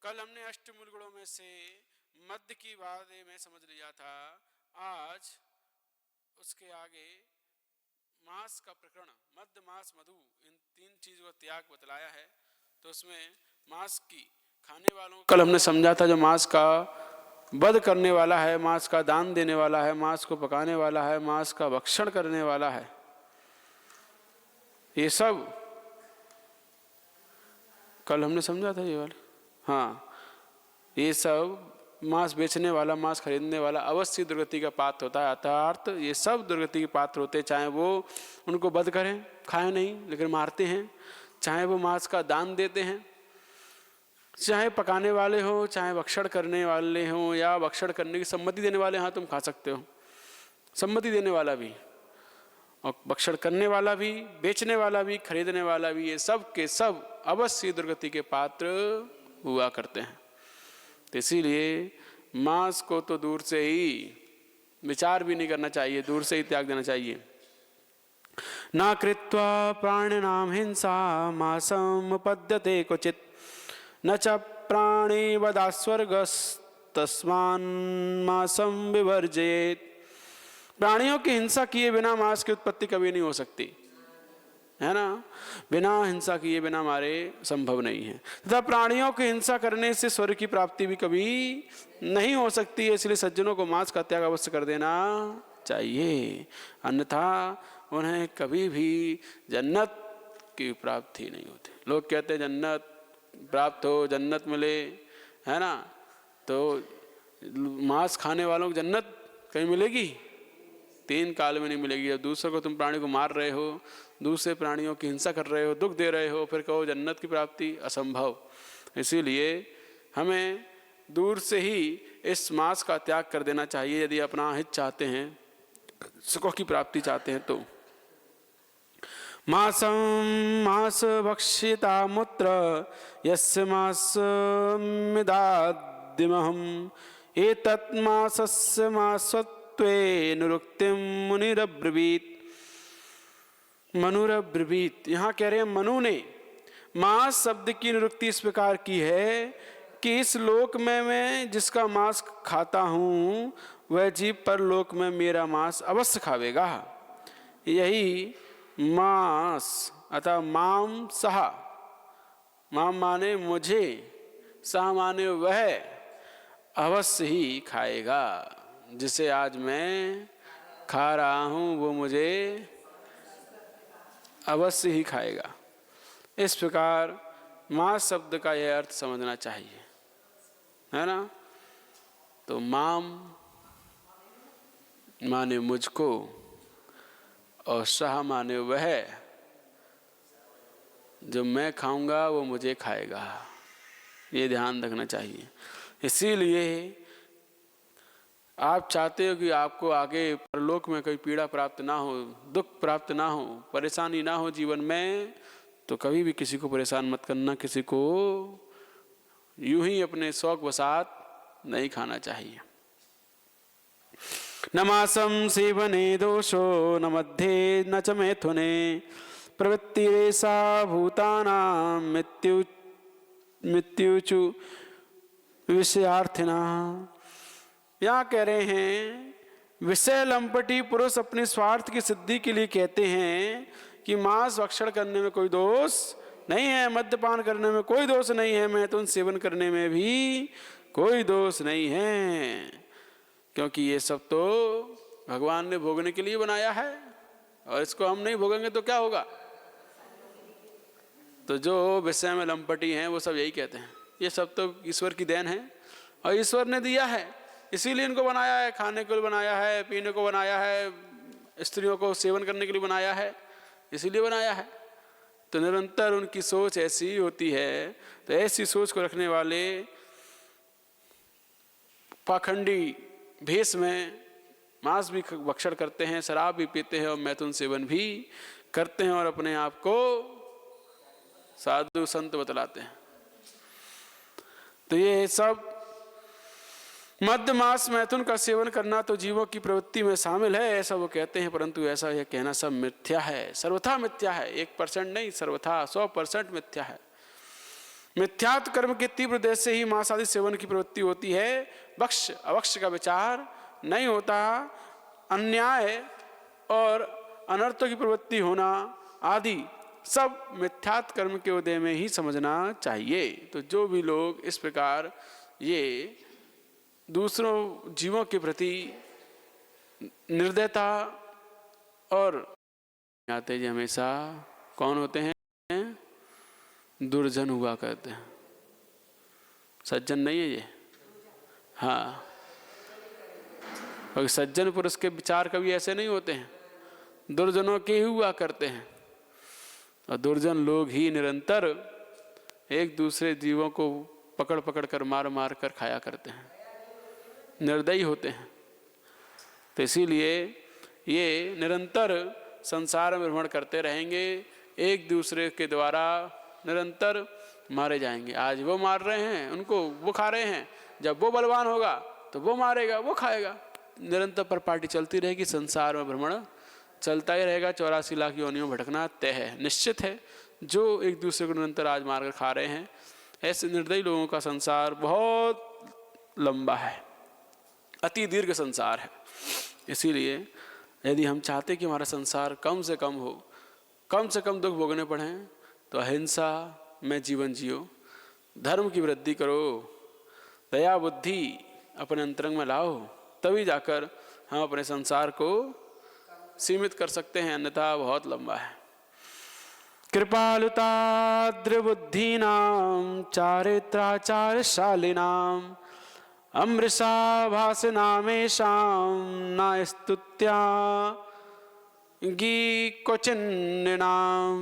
कल हमने अष्टमूल गुणों में से मध्य की बात में समझ लिया था। आज उसके आगे मांस का प्रकरण, मध्य मांस मधु, इन तीन चीजों का त्याग बतलाया है। तो उसमें मांस की खाने वालों कल हमने समझा था, जो मांस का वध करने वाला है, मांस का दान देने वाला है, मांस को पकाने वाला है, मांस का भक्षण करने वाला है, ये सब कल हमने समझा था ये वाले। हाँ, ये सब मांस बेचने वाला, मांस खरीदने वाला अवश्य दुर्गति का पात्र होता है। अर्थात ये सब दुर्गति के पात्र होते हैं, चाहे वो उनको वध करें, खाएं नहीं लेकिन मारते हैं, चाहे वो मांस का दान देते हैं, चाहे पकाने वाले हो, चाहे भक्षण करने वाले हो, या भक्षण करने की सम्मति देने वाले। हाँ, तुम खा सकते हो, सम्मति देने वाला भी और भक्षण करने वाला भी, बेचने वाला भी, खरीदने वाला भी, ये सब के सब अवश्य दुर्गति के पात्र हुआ करते हैं। तो इसीलिए मांस को तो दूर से ही विचार भी नहीं करना चाहिए, दूर से ही त्याग देना चाहिए। न कृत्वा प्राणिनां हिंसा मांसम पद्यते क्वचित् न च प्राणी वदा स्वर्गस्तस्मान् मांसम विवर्जयेत्। प्राणियों की हिंसा किए बिना मांस की उत्पत्ति कभी नहीं हो सकती, है ना। बिना हिंसा किए बिना मारे संभव नहीं है, तथा प्राणियों की हिंसा करने से स्वर्ग की प्राप्ति भी कभी नहीं हो सकती है। इसलिए सज्जनों को मांस का त्याग अवश्य कर देना चाहिए, अन्यथा उन्हें कभी भी जन्नत की प्राप्ति नहीं होती। लोग कहते हैं जन्नत प्राप्त हो, जन्नत मिले, है ना, तो मांस खाने वालों को जन्नत कहीं मिलेगी? 3 काल में नहीं मिलेगी। जब दूसरों को, तुम प्राणी को मार रहे हो, दूसरे प्राणियों की हिंसा कर रहे हो, दुख दे रहे हो, फिर कहो जन्नत की प्राप्ति, असंभव। इसीलिए हमें दूर से ही इस मांस का त्याग कर देना चाहिए, यदि अपना हित चाहते हैं, सुखों की प्राप्ति चाहते हैं तो। मांसम मांस भक्षिता मूत्र यस्य मांस मिदाद्यमहम एतत् मांसस्य मांसत्वे निरुक्तिम मुनिरब्रवीत। मनुरब्रवीत, यहाँ कह रहे हैं मनु ने मांस शब्द की निरुक्ति इस प्रकार की है कि इस लोक में मैं जिसका मांस खाता हूँ वह जीव पर लोक में मेरा मांस अवश्य खावेगा। यही मांस अतः माम सह, माम माने मुझे, सह माने वह अवश्य ही खाएगा। जिसे आज मैं खा रहा हूँ वो मुझे अवश्य ही खाएगा। इस प्रकार मांस शब्द का यह अर्थ समझना चाहिए, है ना। तो माम माने मुझको और सह माने वह, जो मैं खाऊंगा वो मुझे खाएगा, ये ध्यान रखना चाहिए। इसीलिए आप चाहते हो कि आपको आगे परलोक में कोई पीड़ा प्राप्त ना हो, दुख प्राप्त ना हो, परेशानी ना हो जीवन में, तो कभी भी किसी को परेशान मत करना, किसी को यूं ही अपने शौक वसात नहीं खाना चाहिए। न मांसम सेवने दोषो न मध्ये न च मैथुने प्रवृत्तिरेषा भूतानां मृत्युचु विषयार्थिना। यहाँ कह रहे हैं विषय लंपटी पुरुष अपने स्वार्थ की सिद्धि के लिए कहते हैं कि मांस भक्षण करने में कोई दोष नहीं है, मद्यपान करने में कोई दोष नहीं है, मैथुन सेवन करने में भी कोई दोष नहीं है, क्योंकि ये सब तो भगवान ने भोगने के लिए बनाया है और इसको हम नहीं भोगेंगे तो क्या होगा। तो जो विषय में लंपटी हैं वो सब यही कहते हैं ये सब तो ईश्वर की देन है और ईश्वर ने दिया है, इसीलिए इनको बनाया है, खाने को बनाया है, पीने को बनाया है, स्त्रियों को सेवन करने के लिए बनाया है, इसीलिए बनाया है। तो निरंतर उनकी सोच ऐसी ही होती है। तो ऐसी सोच को रखने वाले पाखंडी भेष में मांस भी भक्षण करते हैं, शराब भी पीते हैं और मैथुन सेवन भी करते हैं और अपने आप को साधु संत बतलाते हैं। तो ये सब मध्य मांस मैथुन का सेवन करना तो जीवों की प्रवृत्ति में शामिल है, ऐसा वो कहते हैं, परंतु ऐसा यह कहना सब मिथ्या है, सर्वथा मिथ्या है। 1% नहीं, सर्वथा 100% मिथ्या है। मिथ्यात्व कर्म के तीव्र देश से ही मांस आदि सेवन की प्रवृत्ति होती है। भक्ष्य अवक्ष्य का विचार नहीं होता। अन्याय और अनर्थों की प्रवृत्ति होना आदि सब मिथ्यात्व कर्म के उदय में ही समझना चाहिए। तो जो भी लोग इस प्रकार ये दूसरों जीवों के प्रति निर्दयता और आते जी हमेशा कौन होते हैं? दुर्जन हुआ करते हैं। सज्जन नहीं है ये। हाँ, और सज्जन पुरुष के विचार कभी ऐसे नहीं होते हैं, दुर्जनों के ही हुआ करते हैं। और दुर्जन लोग ही निरंतर एक दूसरे जीवों को पकड़ पकड़ कर मार मार कर खाया करते हैं, निर्दयी होते हैं। तो इसीलिए ये निरंतर संसार में भ्रमण करते रहेंगे, एक दूसरे के द्वारा निरंतर मारे जाएंगे। आज वो मार रहे हैं उनको, वो खा रहे हैं, जब वो बलवान होगा तो वो मारेगा, वो खाएगा। निरंतर पर पार्टी चलती रहेगी, संसार में भ्रमण चलता ही रहेगा। 84 लाख योनियों में भटकना तय है, निश्चित है। जो एक दूसरे को निरंतर आज मारकर खा रहे हैं, ऐसे निर्दयी लोगों का संसार बहुत लंबा है, अति दीर्घ संसार है। इसीलिए यदि हम चाहते कि हमारा संसार कम से कम हो, कम से कम दुख भोगने पड़ें, तो अहिंसा में जीवन जियो, धर्म की वृद्धि करो, दया बुद्धि अपने अंतरंग में लाओ, तभी जाकर हम अपने संसार को सीमित कर सकते हैं, अन्यथा बहुत लंबा है। कृपालुताद्र बुद्धीनां चारित्राचारशालिनां अमृषा भासनामेषां नास्तुत्या गी क्वचिन्नृणां।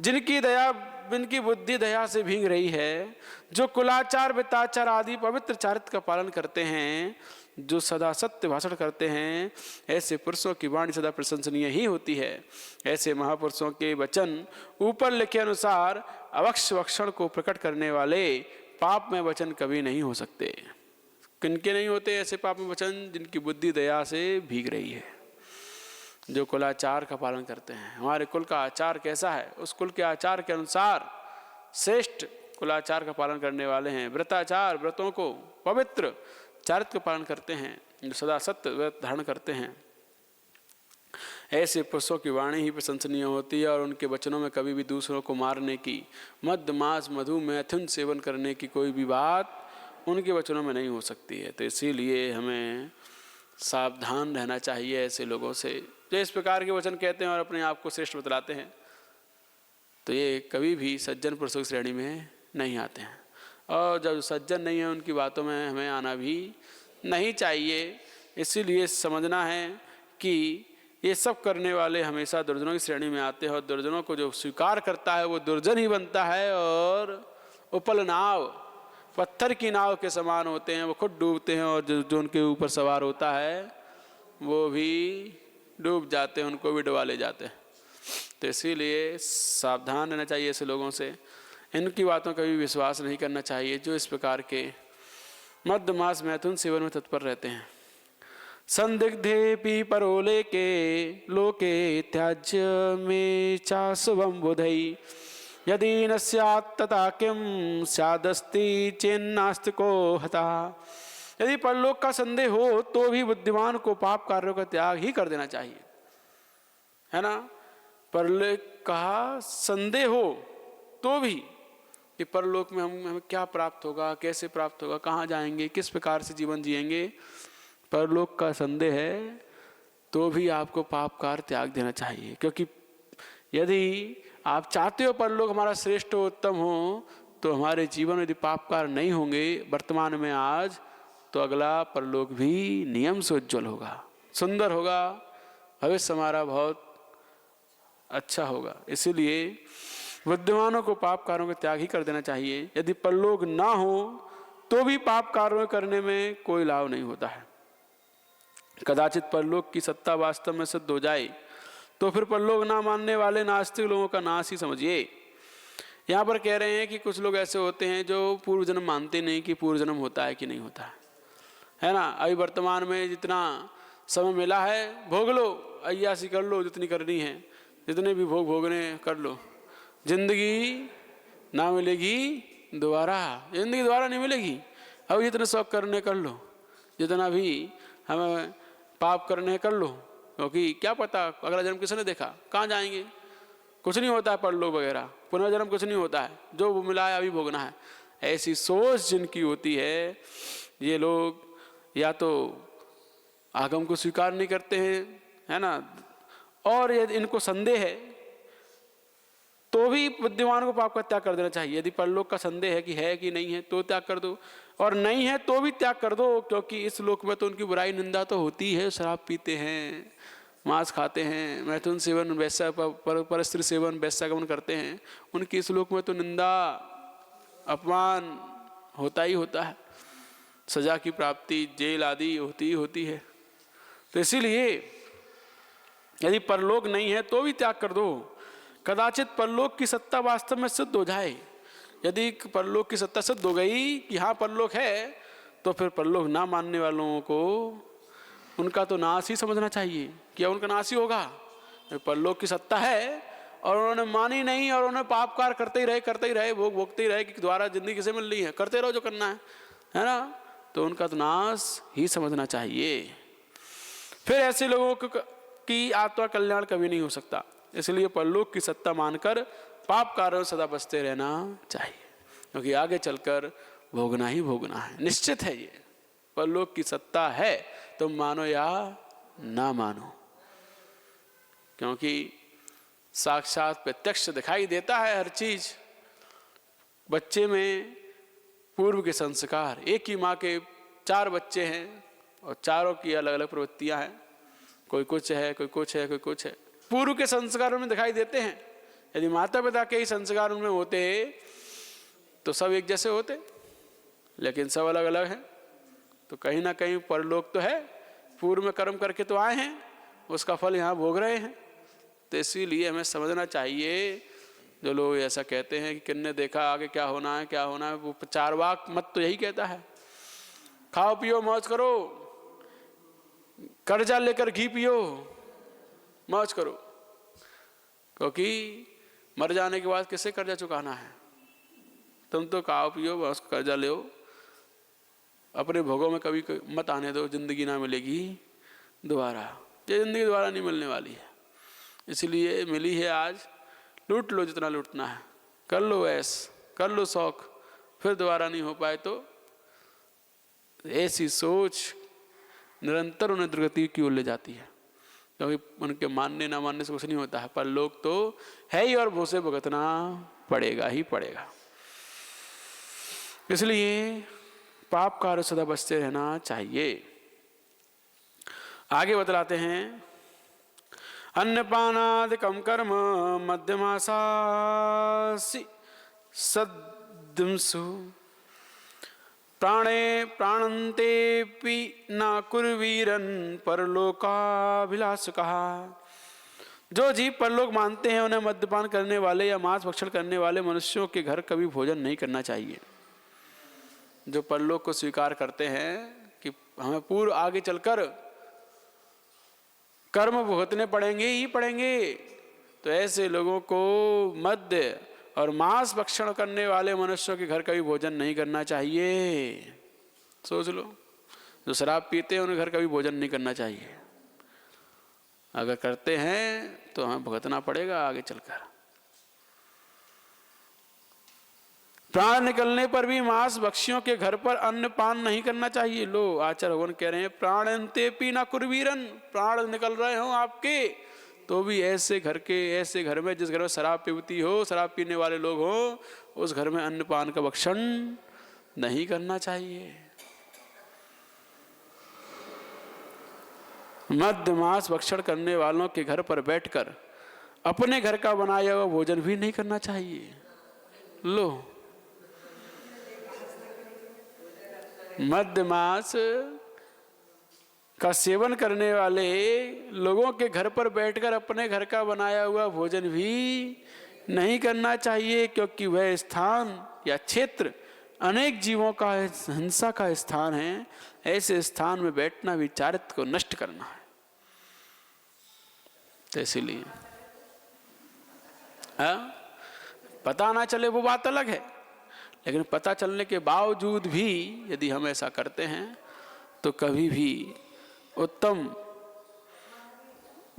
जिनकी दया, जिनकी बुद्धि दया से भीग रही है, जो कुलाचार वित्ताचार आदि पवित्र चारित्र का पालन करते हैं, जो सदा सत्य भाषण करते हैं, ऐसे पुरुषों की वाणी सदा प्रशंसनीय ही होती है। ऐसे महापुरुषों के वचन ऊपर लिखे अनुसार अवक्ष्य वक्षण को प्रकट करने वाले पाप में वचन कभी नहीं हो सकते। किनके नहीं होते ऐसे पाप में वचन? जिनकी बुद्धि दया से भीग रही है, जो कुलाचार का पालन करते हैं। हमारे कुल का आचार कैसा है, उस कुल के आचार के अनुसार श्रेष्ठ कुलाचार का पालन करने वाले हैं। व्रताचार, व्रतों को पवित्र चारित्र का पालन करते हैं, जो सदा सत्य व्रत धारण करते हैं। ऐसे पुरुषों की वाणी ही प्रशंसनीय होती है और उनके वचनों में कभी भी दूसरों को मारने की, मद्य मांस मधु मैथुन सेवन करने की कोई भी बात उनके वचनों में नहीं हो सकती है। तो इसीलिए हमें सावधान रहना चाहिए ऐसे लोगों से जो इस प्रकार के वचन कहते हैं और अपने आप को श्रेष्ठ बतलाते हैं। तो ये कभी भी सज्जन पुरुषों की श्रेणी में नहीं आते हैं, और जब सज्जन नहीं है उनकी बातों में हमें आना भी नहीं चाहिए। इसीलिए समझना है कि ये सब करने वाले हमेशा दुर्जनों की श्रेणी में आते हैं, और दुर्जनों को जो स्वीकार करता है वो दुर्जन ही बनता है। और उपल नाव, पत्थर की नाव के समान होते हैं, वो खुद डूबते हैं, और जो उनके ऊपर सवार होता है वो भी डूब जाते हैं, उनको भी डुबा ले जाते हैं। तो इसीलिए सावधान रहना चाहिए ऐसे लोगों से, इनकी बातों का भी विश्वास नहीं करना चाहिए, जो इस प्रकार के मद्य मांस मैथुन सेवन में तत्पर रहते हैं। संदिग्धेपि परोले के लोके त्याज्य में चाशुभम बुधई यदि न स्यात् तथा किम स्यादस्ति चेन्नास्तिको हता। यदि परलोक का संदेह हो तो भी बुद्धिमान को पाप कार्यों का त्याग ही कर देना चाहिए, है ना। परलोक कहा संदेह हो तो भी कि परलोक में हमें क्या प्राप्त होगा, कैसे प्राप्त होगा, कहाँ जाएंगे, किस प्रकार से जीवन जिएंगे, परलोक का संदेह है तो भी आपको पाप कार्य त्याग देना चाहिए। क्योंकि यदि आप चाहते हो परलोक हमारा श्रेष्ठ हो, उत्तम हो, तो हमारे जीवन में यदि पाप कार्य नहीं होंगे वर्तमान में आज, तो अगला परलोक भी नियम से उज्ज्वल होगा, सुंदर होगा, भविष्य हमारा बहुत अच्छा होगा। इसीलिए बुद्धिमानों को पाप कार्यों का त्याग ही कर देना चाहिए। यदि परलोक ना हो तो भी पाप कार्यों करने में कोई लाभ नहीं होता है। कदाचित परलोक की सत्ता वास्तव में सिद्ध हो जाए तो फिर परलोक ना मानने वाले नास्तिक लोगों का नाश ही समझिए। यहाँ पर कह रहे हैं कि कुछ लोग ऐसे होते हैं जो पूर्व जन्म मानते नहीं कि पूर्व जन्म होता है कि नहीं होता है ना। अभी वर्तमान में जितना समय मिला है भोग लो, अय्यासी कर लो जितनी करनी है, जितने भी भोग भोगने कर लो, जिंदगी ना मिलेगी दोबारा, जिंदगी दोबारा नहीं मिलेगी। अब जितने शौक करने कर लो, जितना भी हमें पाप करने कर लो, क्योंकि क्या पता अगला जन्म किसने देखा, कहाँ जाएंगे, कुछ नहीं होता है, परलोक वगैरह पुनर्जन्म कुछ नहीं होता है, जो मिला है अभी भोगना है। ऐसी सोच जिनकी होती है, ये लोग या तो आगम को स्वीकार नहीं करते हैं, है ना, और यदि इनको संदेह है तो भी बुद्धिमान को पाप का त्याग कर देना चाहिए। यदि परलोक का संदेह है कि नहीं है तो त्याग कर दो, और नहीं है तो भी त्याग कर दो, क्योंकि इस लोक में तो उनकी बुराई निंदा तो होती है। शराब पीते हैं, मांस खाते हैं, मैथुन सेवन, वैश्या पर स्त्री सेवन, वैश्यागमन करते हैं, उनकी इस लोक में तो निंदा अपमान होता ही होता है, सजा की प्राप्ति जेल आदि होती ही होती है। तो इसीलिए यदि परलोक नहीं है तो भी त्याग कर दो। कदाचित परलोक की सत्ता वास्तव में सिद्ध हो जाए। यदि परलोक की सत्ता सिद्ध हो गई कि हाँ परलोक है, तो फिर परलोक ना मानने वालों को उनका तो नाश ही समझना चाहिए। क्या उनका नाश ही होगा? परलोक की सत्ता है और उन्होंने मानी नहीं, और उन्होंने पाप कार्य करते ही रहे, भोगते ही रहे कि द्वारा जिंदगी किसे मिल रही है, करते रहो जो करना है ना, तो उनका तो नाश ही समझना चाहिए। फिर ऐसे लोगों की आत्मा कल्याण कभी नहीं हो सकता। इसलिए परलोक की सत्ता मानकर पाप कार्यों सदा बचते रहना चाहिए, क्योंकि आगे चलकर भोगना ही भोगना है, निश्चित है। ये परलोक की सत्ता है, तुम मानो या ना मानो, क्योंकि साक्षात प्रत्यक्ष दिखाई देता है हर चीज। बच्चे में पूर्व के संस्कार, एक ही माँ के 4 बच्चे हैं और चारों की अलग अलग प्रवृत्तियां हैं, कोई कुछ है, कोई कुछ है, कोई कुछ है। पूर्व के संस्कार उनमें दिखाई देते हैं। यदि माता पिता के ही संस्कार उनमें होते तो सब एक जैसे होते, लेकिन सब अलग अलग हैं। तो कहीं ना कहीं परलोक तो है, पूर्व में कर्म करके तो आए हैं, उसका फल यहाँ भोग रहे हैं। तो इसीलिए हमें समझना चाहिए, जो लोग ऐसा कहते हैं कि किन्ने देखा आगे क्या होना है क्या होना है, वो चारवाक मत तो यही कहता है, खाओ पियो मौज करो, कर्जा लेकर घी पियो, मौज करो, क्योंकि मर जाने के बाद किससे कर्जा चुकाना है। तुम तो खाओ पियो बस, कर्जा लो, अपने भोगों में कभी मत आने दो, जिंदगी ना मिलेगी दोबारा, ये जिंदगी दोबारा नहीं मिलने वाली है। इसलिए मिली है आज, लूट लो जितना लूटना है, कर लो ऐश, कर लो शौक, फिर दोबारा नहीं हो पाए तो। ऐसी सोच निरंतर उन्हें दुर्गति की ओर ले जाती है, क्योंकि उनके मानने ना मानने से कुछ नहीं होता है। पर लोग तो है ही, और भूसे भुगतना पड़ेगा ही पड़ेगा। इसलिए पाप कार्य सदा बचते रहना चाहिए। आगे बतलाते हैं, अन्नपानादिकं कर्म मध्यमासासि सद्दिंसु प्राणे प्राणन्तेऽपि न कुर्वीरन् परलोकाभिलाषकः। जो जीव परलोक मानते हैं, उन्हें मद्यपान करने वाले या मांस भक्षण करने वाले मनुष्यों के घर कभी भोजन नहीं करना चाहिए। जो परलोक को स्वीकार करते हैं कि हमें पूर्व आगे चलकर कर्म भुगतने पड़ेंगे ही पड़ेंगे, तो ऐसे लोगों को मद्य और मांस भक्षण करने वाले मनुष्यों के घर कभी भोजन नहीं करना चाहिए। सोच लो, जो शराब पीते हैं उन्हें घर कभी भोजन नहीं करना चाहिए। अगर करते हैं तो हमें भुगतना पड़ेगा आगे चलकर। प्राण निकलने पर भी मांस भक्षियों के घर पर अन्न पान नहीं करना चाहिए। लो आचार्य भगवान कह रहे हैं, प्राणन्तेऽपि न कुर्वीरन्, प्राण निकल रहे हो आपके तो भी ऐसे घर में, जिस घर में शराब पीती हो, शराब पीने वाले लोग हो, उस घर में अन्न पान का भक्षण नहीं करना चाहिए। मद्य मांस भक्षण करने वालों के घर पर बैठकर अपने घर का बनाया हुआ भोजन भी नहीं करना चाहिए। लो, मद्य मांस का सेवन करने वाले लोगों के घर पर बैठकर अपने घर का बनाया हुआ भोजन भी नहीं करना चाहिए, क्योंकि वह स्थान या क्षेत्र अनेक जीवों का हिंसा का स्थान है। ऐसे स्थान में बैठना भी चारित्र को नष्ट करना है। तो इसीलिए पता ना चले वो बात अलग है, लेकिन पता चलने के बावजूद भी यदि हम ऐसा करते हैं तो कभी भी उत्तम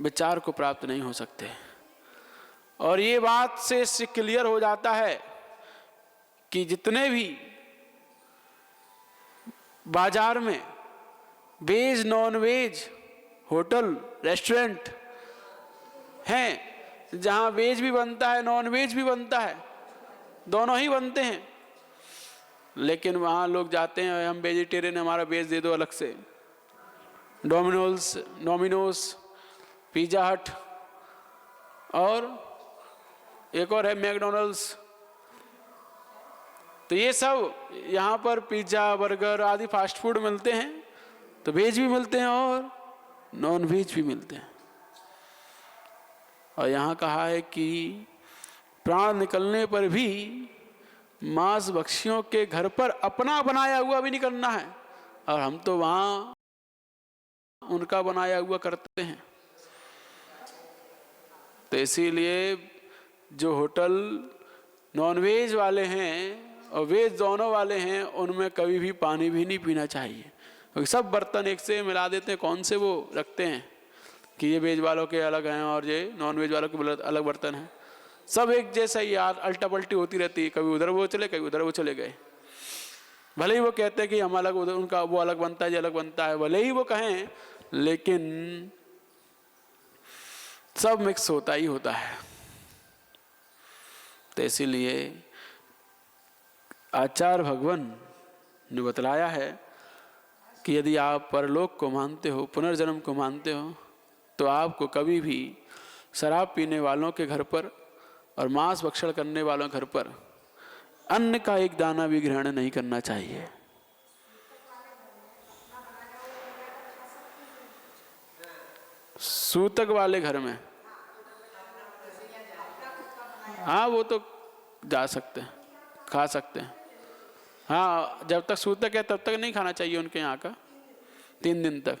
विचार को प्राप्त नहीं हो सकते। और ये बात से इससे क्लियर हो जाता है कि जितने भी बाजार में veg non veg hotel restaurant हैं, जहां वेज भी बनता है नॉन वेज भी बनता है, दोनों ही बनते हैं, लेकिन वहाँ लोग जाते हैं, हम वेजिटेरियन, हमारा वेज दे दो अलग से। डोमिनोज, पिज़्ज़ा हट और एक और है मैकडॉनल्ड्स। तो ये सब यहाँ पर पिज़्ज़ा बर्गर आदि फास्ट फूड मिलते हैं, तो वेज भी मिलते हैं और नॉन वेज भी मिलते हैं। और यहाँ कहा है कि प्राण निकलने पर भी मांस भक्षियों के घर पर अपना बनाया हुआ भी नहीं करना है, और हम तो वहाँ उनका बनाया हुआ करते हैं। तो इसीलिए जो होटल नॉनवेज वाले हैं और वेज दोनों वाले हैं, उनमें कभी भी पानी भी नहीं पीना चाहिए, क्योंकि सब बर्तन एक से मिला देते हैं। कौन से वो रखते हैं कि ये वेज वालों के अलग हैं और ये नॉन वेज वालों के अलग बर्तन हैं। सब एक जैसा ही यार, अल्टा पल्टी होती रहती है, कभी उधर वो चले कभी उधर वो चले गए। भले ही वो कहते हैं कि हम अलग, उधर उनका वो अलग बनता है, ये अलग बनता है, भले ही वो कहें, लेकिन सब मिक्स होता ही होता है। तो इसीलिए आचार्य भगवान ने बतलाया है कि यदि आप परलोक को मानते हो, पुनर्जन्म को मानते हो, तो आपको कभी भी शराब पीने वालों के घर पर और मांस भक्षण करने वालों के घर पर अन्न का एक दाना भी ग्रहण नहीं करना चाहिए। सूतक वाले घर में हाँ वो तो जा सकते हैं, खा सकते हैं। हाँ, जब तक सूतक है तब तक नहीं खाना चाहिए उनके यहाँ का। 3 दिन तक,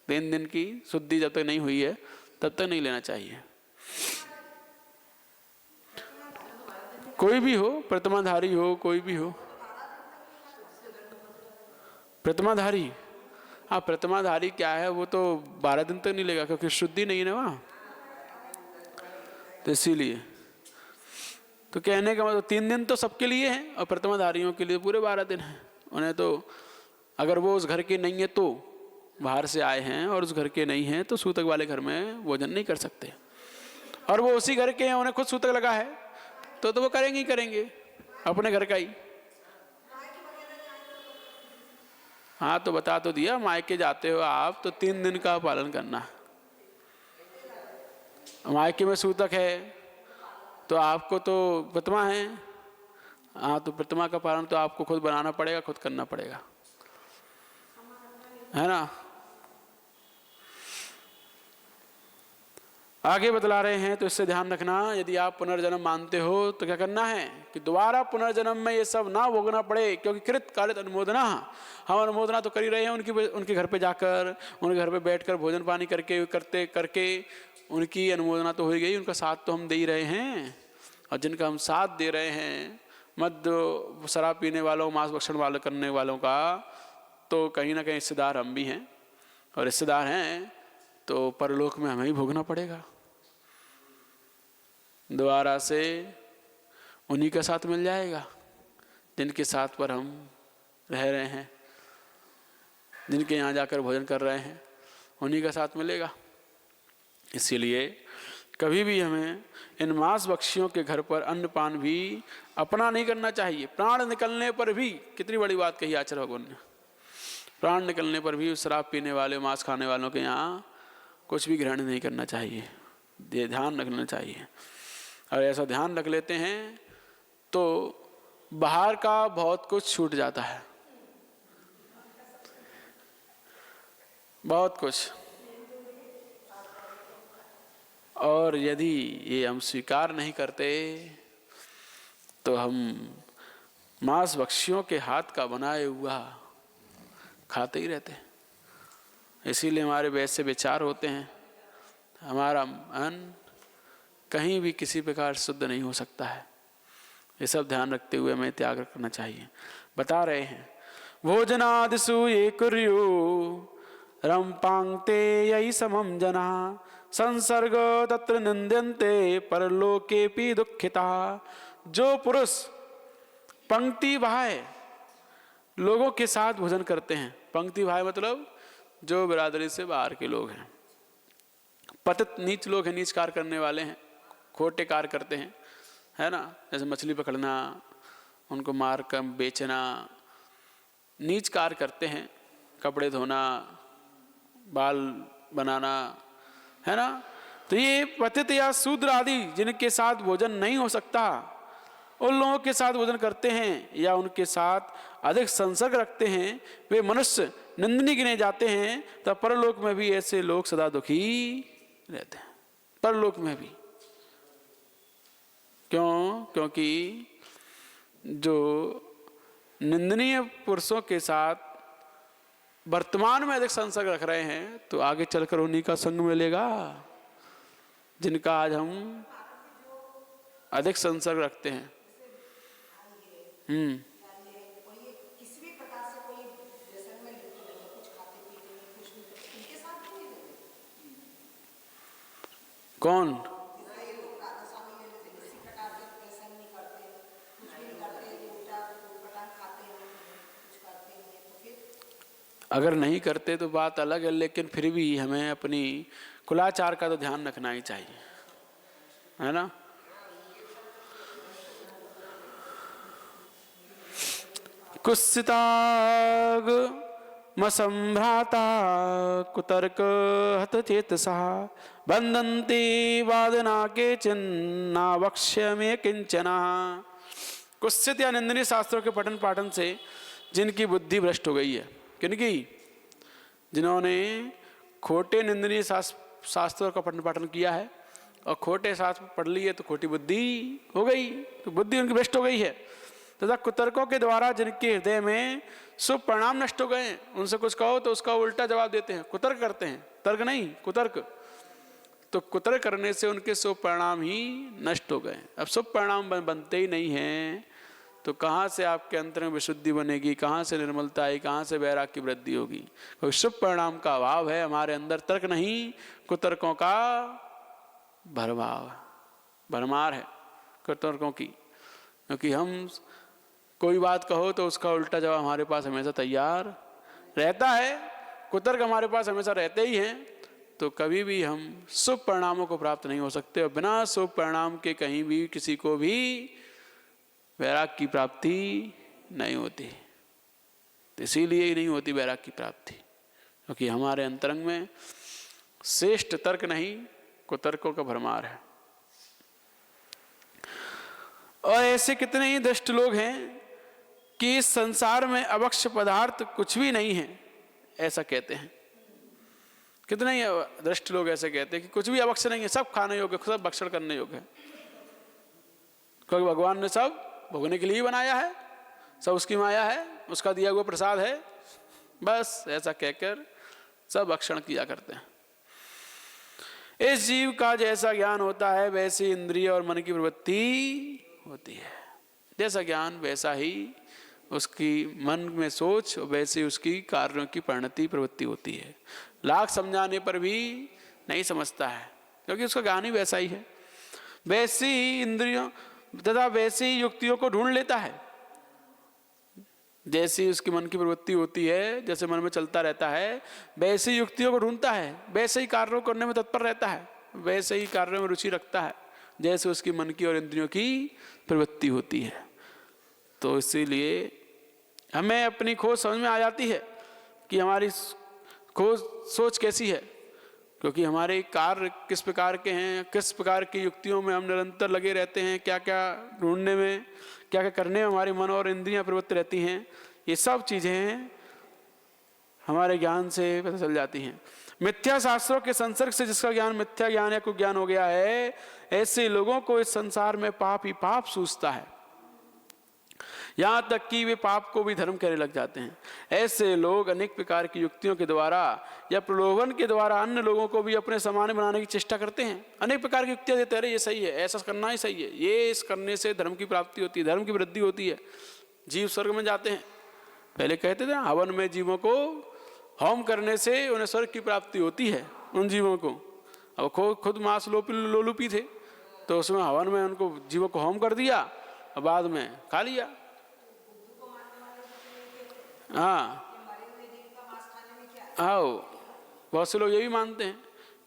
3 दिन की शुद्धि जब तक नहीं हुई है तब तक नहीं लेना चाहिए। कोई भी हो, प्रतिमाधारी हो, कोई भी हो, प्रतिमाधारी। हाँ, प्रतिमाधारी क्या है, वो तो 12 दिन तक नहीं लेगा, क्योंकि शुद्धि नहीं है ना वहाँ। तो इसीलिए तो कहने का मतलब 3 दिन तो सबके लिए है, और प्रतिमाधारियों के लिए पूरे 12 दिन हैं। उन्हें तो अगर वो उस घर के नहीं है तो बाहर से आए हैं, और उस घर के नहीं हैं तो सूतक वाले घर में भोजन नहीं कर सकते। और वो उसी घर के हैं, उन्हें खुद सूतक लगा है, तो वो करेंगे ही करेंगे अपने घर का ही। हाँ, तो बता तो दिया, मायके जाते हो आप तो 3 दिन का पालन करना। मायके में सूतक है तो आपको तो प्रतिमा है, हाँ, तो प्रतिमा का पालन तो आपको खुद बनाना पड़ेगा, खुद करना पड़ेगा, है ना। आगे बतला रहे हैं, तो इससे ध्यान रखना, यदि आप पुनर्जन्म मानते हो तो क्या करना है कि दोबारा पुनर्जन्म में ये सब ना भोगना पड़े, क्योंकि कृत कालित अनुमोदना, हम अनुमोदना तो कर ही रहे हैं उनके घर पे जाकर, उनके घर पे बैठकर भोजन पानी करके उनकी अनुमोदना तो हो ही गई, उनका साथ तो हम दे ही रहे हैं। और जिनका हम साथ दे रहे हैं मध्य शराब पीने वालों, मांस भक्षण वाले करने वालों का, तो कहीं ना कहीं हिस्सेदार हम भी हैं, और हिस्सेदार हैं तो परलोक में हमें ही भोगना पड़ेगा। दोबारा से उन्हीं का साथ मिल जाएगा जिनके साथ पर हम रह रहे हैं, जिनके यहाँ जाकर भोजन कर रहे हैं, उन्हीं का साथ मिलेगा। इसीलिए कभी भी हमें इन मांस भक्षियों के घर पर अन्नपान भी अपना नहीं करना चाहिए। प्राण निकलने पर भी, कितनी बड़ी बात कही आचार्य भगवान ने, प्राण निकलने पर भी शराब पीने वाले, मांस खाने वालों के यहाँ कुछ भी ग्रहण नहीं करना चाहिए, ये ध्यान रखना चाहिए। और ऐसा ध्यान रख लेते हैं तो बाहर का बहुत कुछ छूट जाता है, बहुत कुछ। और यदि ये हम स्वीकार नहीं करते तो हम मांस भक्षियों के हाथ का बनाए हुआ खाते ही रहते हैं। इसीलिए हमारे वैसे विचार होते हैं, हमारा मन कहीं भी किसी प्रकार शुद्ध नहीं हो सकता है। ये सब ध्यान रखते हुए हमें त्याग करना चाहिए। बता रहे हैं भोजनादिषु ये कुर्यु रंपांगते यही समम जना संसर्ग तत्र निंद्यन्ते परलोकेपि दुखिता। जो पुरुष पंक्ति भाई लोगों के साथ भोजन करते हैं, पंक्ति भाई मतलब जो बिरादरी से बाहर के लोग हैं, पतित नीच लोग हैं, नीच कार्य करने वाले हैं, खोटे कार्य करते हैं, है ना, जैसे मछली पकड़ना, उनको मार कर बेचना, नीच कार्य करते हैं, कपड़े धोना, बाल बनाना, है ना। तो ये पतित या शूद्र आदि जिनके साथ भोजन नहीं हो सकता, उन लोगों के साथ भोजन करते हैं या उनके साथ अधिक संसर्ग रखते हैं, वे मनुष्य निंदनीय गिने जाते हैं। तब परलोक में भी ऐसे लोग सदा दुखी रहते हैं, परलोक में भी। क्यों? क्योंकि जो निंदनीय पुरुषों के साथ वर्तमान में अधिक संसर्ग रख रहे हैं, तो आगे चलकर उन्हीं का संग मिलेगा जिनका आज हम अधिक संसर्ग रखते हैं। कौन? अगर नहीं करते तो बात अलग है, लेकिन फिर भी हमें अपनी कुलाचार का तो ध्यान रखना ही चाहिए, है ना। कुत्सिताग मसंभ्राता कुतर्क हत चेतसा बंधन्ति वादना के चिन्ना वक्ष्य में किंचना। कुत्सित या निंदनीय शास्त्रों के पठन पाठन से जिनकी बुद्धि भ्रष्ट हो गई है, किनकी? जिन्होंने खोटे निंदनीय शास्त्रों का पठन पाठन किया है और खोटे शास्त्र पढ़ लिए, तो खोटी बुद्धि हो गई, तो बुद्धि उनकी भ्रष्ट हो गई है। तथा कुतर्कों के द्वारा जिनके हृदय में शुभ परिणाम नष्ट हो गए, उनसे कुछ कहो तो उसका उल्टा जवाब देते हैं, कुतर्क करते हैं, तर्क नहीं, कुतर्क। तो कुतर्क करने से उनके शुभ परिणाम ही नष्ट हो गए। अब शुभ परिणाम बनते ही नहीं हैं, तो कहाँ से आपके अंतर में विशुद्धि बनेगी, कहाँ से निर्मलता आई, कहाँ से वैराग्य की वृद्धि होगी? कोई शुभ परिणाम का अभाव है हमारे अंदर, तर्क नहीं, कुतर्कों का भरमार है कुतर्कों की। क्योंकि हम कोई बात कहो तो उसका उल्टा जवाब हमारे पास हमेशा तैयार रहता है, कुतर्क हमारे पास हमेशा रहते ही हैं। तो कभी भी हम शुभ परिणामों को प्राप्त नहीं हो सकते, और बिना शुभ परिणाम के कहीं भी किसी को भी वैराग्य की प्राप्ति नहीं होती। तो इसीलिए ही नहीं होती वैराग्य की प्राप्ति, क्योंकि हमारे अंतरंग में श्रेष्ठ तर्क नहीं, कुतर्कों का भरमार है। और ऐसे कितने ही दुष्ट लोग हैं कि इस संसार में अवक्ष पदार्थ कुछ भी नहीं है, ऐसा कहते हैं। कितने ही दुष्ट लोग ऐसे कहते हैं कि कुछ भी अवक्ष नहीं है, सब खाने योग्य, सब भक्षण करने योग्य है, क्योंकि भगवान ने सब भोगने के लिए बनाया है, सब उसकी माया है, उसका दिया हुआ प्रसाद है, बस ऐसा कहकर सब भक्षण किया करते हैं। इस जीव का जैसा ज्ञान होता है वैसी इंद्रिय और मन की प्रवृत्ति होती है। जैसा ज्ञान वैसा ही उसकी मन में सोच, वैसे उसकी कार्यों की परिणति प्रवृत्ति होती है। लाख समझाने पर भी नहीं समझता है, क्योंकि उसका ज्ञान ही वैसा ही है। वैसी ही इंद्रियों तथा वैसी ही युक्तियों को ढूंढ लेता है, जैसी उसकी मन की प्रवृत्ति होती है, जैसे मन में चलता रहता है वैसी युक्तियों को ढूंढता है, वैसे ही कार्यों करने में तत्पर रहता है, वैसे ही कार्यों में रुचि रखता है जैसे उसकी मन की और इंद्रियों की प्रवृत्ति होती है। तो इसीलिए हमें अपनी खोज समझ में आ जाती है कि हमारी खोज सोच कैसी है, क्योंकि हमारे कार्य किस प्रकार के हैं, किस प्रकार की युक्तियों में हम निरंतर लगे रहते हैं, क्या क्या ढूंढने में, क्या क्या करने में हमारी मन और इंद्रियां प्रवृत्त रहती हैं। ये सब चीज़ें हमारे ज्ञान से पता चल जाती हैं। मिथ्या शास्त्रों के संसर्ग से जिसका ज्ञान मिथ्या ज्ञान या कुज्ञान हो गया है, ऐसे लोगों को इस संसार में पाप ही पाप सूझता है, यहाँ तक कि वे पाप को भी धर्म कहने लग जाते हैं। ऐसे लोग अनेक प्रकार की युक्तियों के द्वारा या प्रलोभन के द्वारा अन्य लोगों को भी अपने समान बनाने की चेष्टा करते हैं। अनेक प्रकार की युक्तियाँ देते हैं, अरे ये सही है, ऐसा करना ही सही है, ये इस करने से धर्म की प्राप्ति होती है, धर्म की वृद्धि होती है, जीव स्वर्ग में जाते हैं। पहले कहते थे हवन में जीवों को होम करने से उन्हें स्वर्ग की प्राप्ति होती है उन जीवों को। अब खुद मांस लोलुपी थे, तो उसमें हवन में उनको जीवों को होम कर दिया और बाद में खा लिया। हाँ आओ, बहुत से लोग ये भी मानते हैं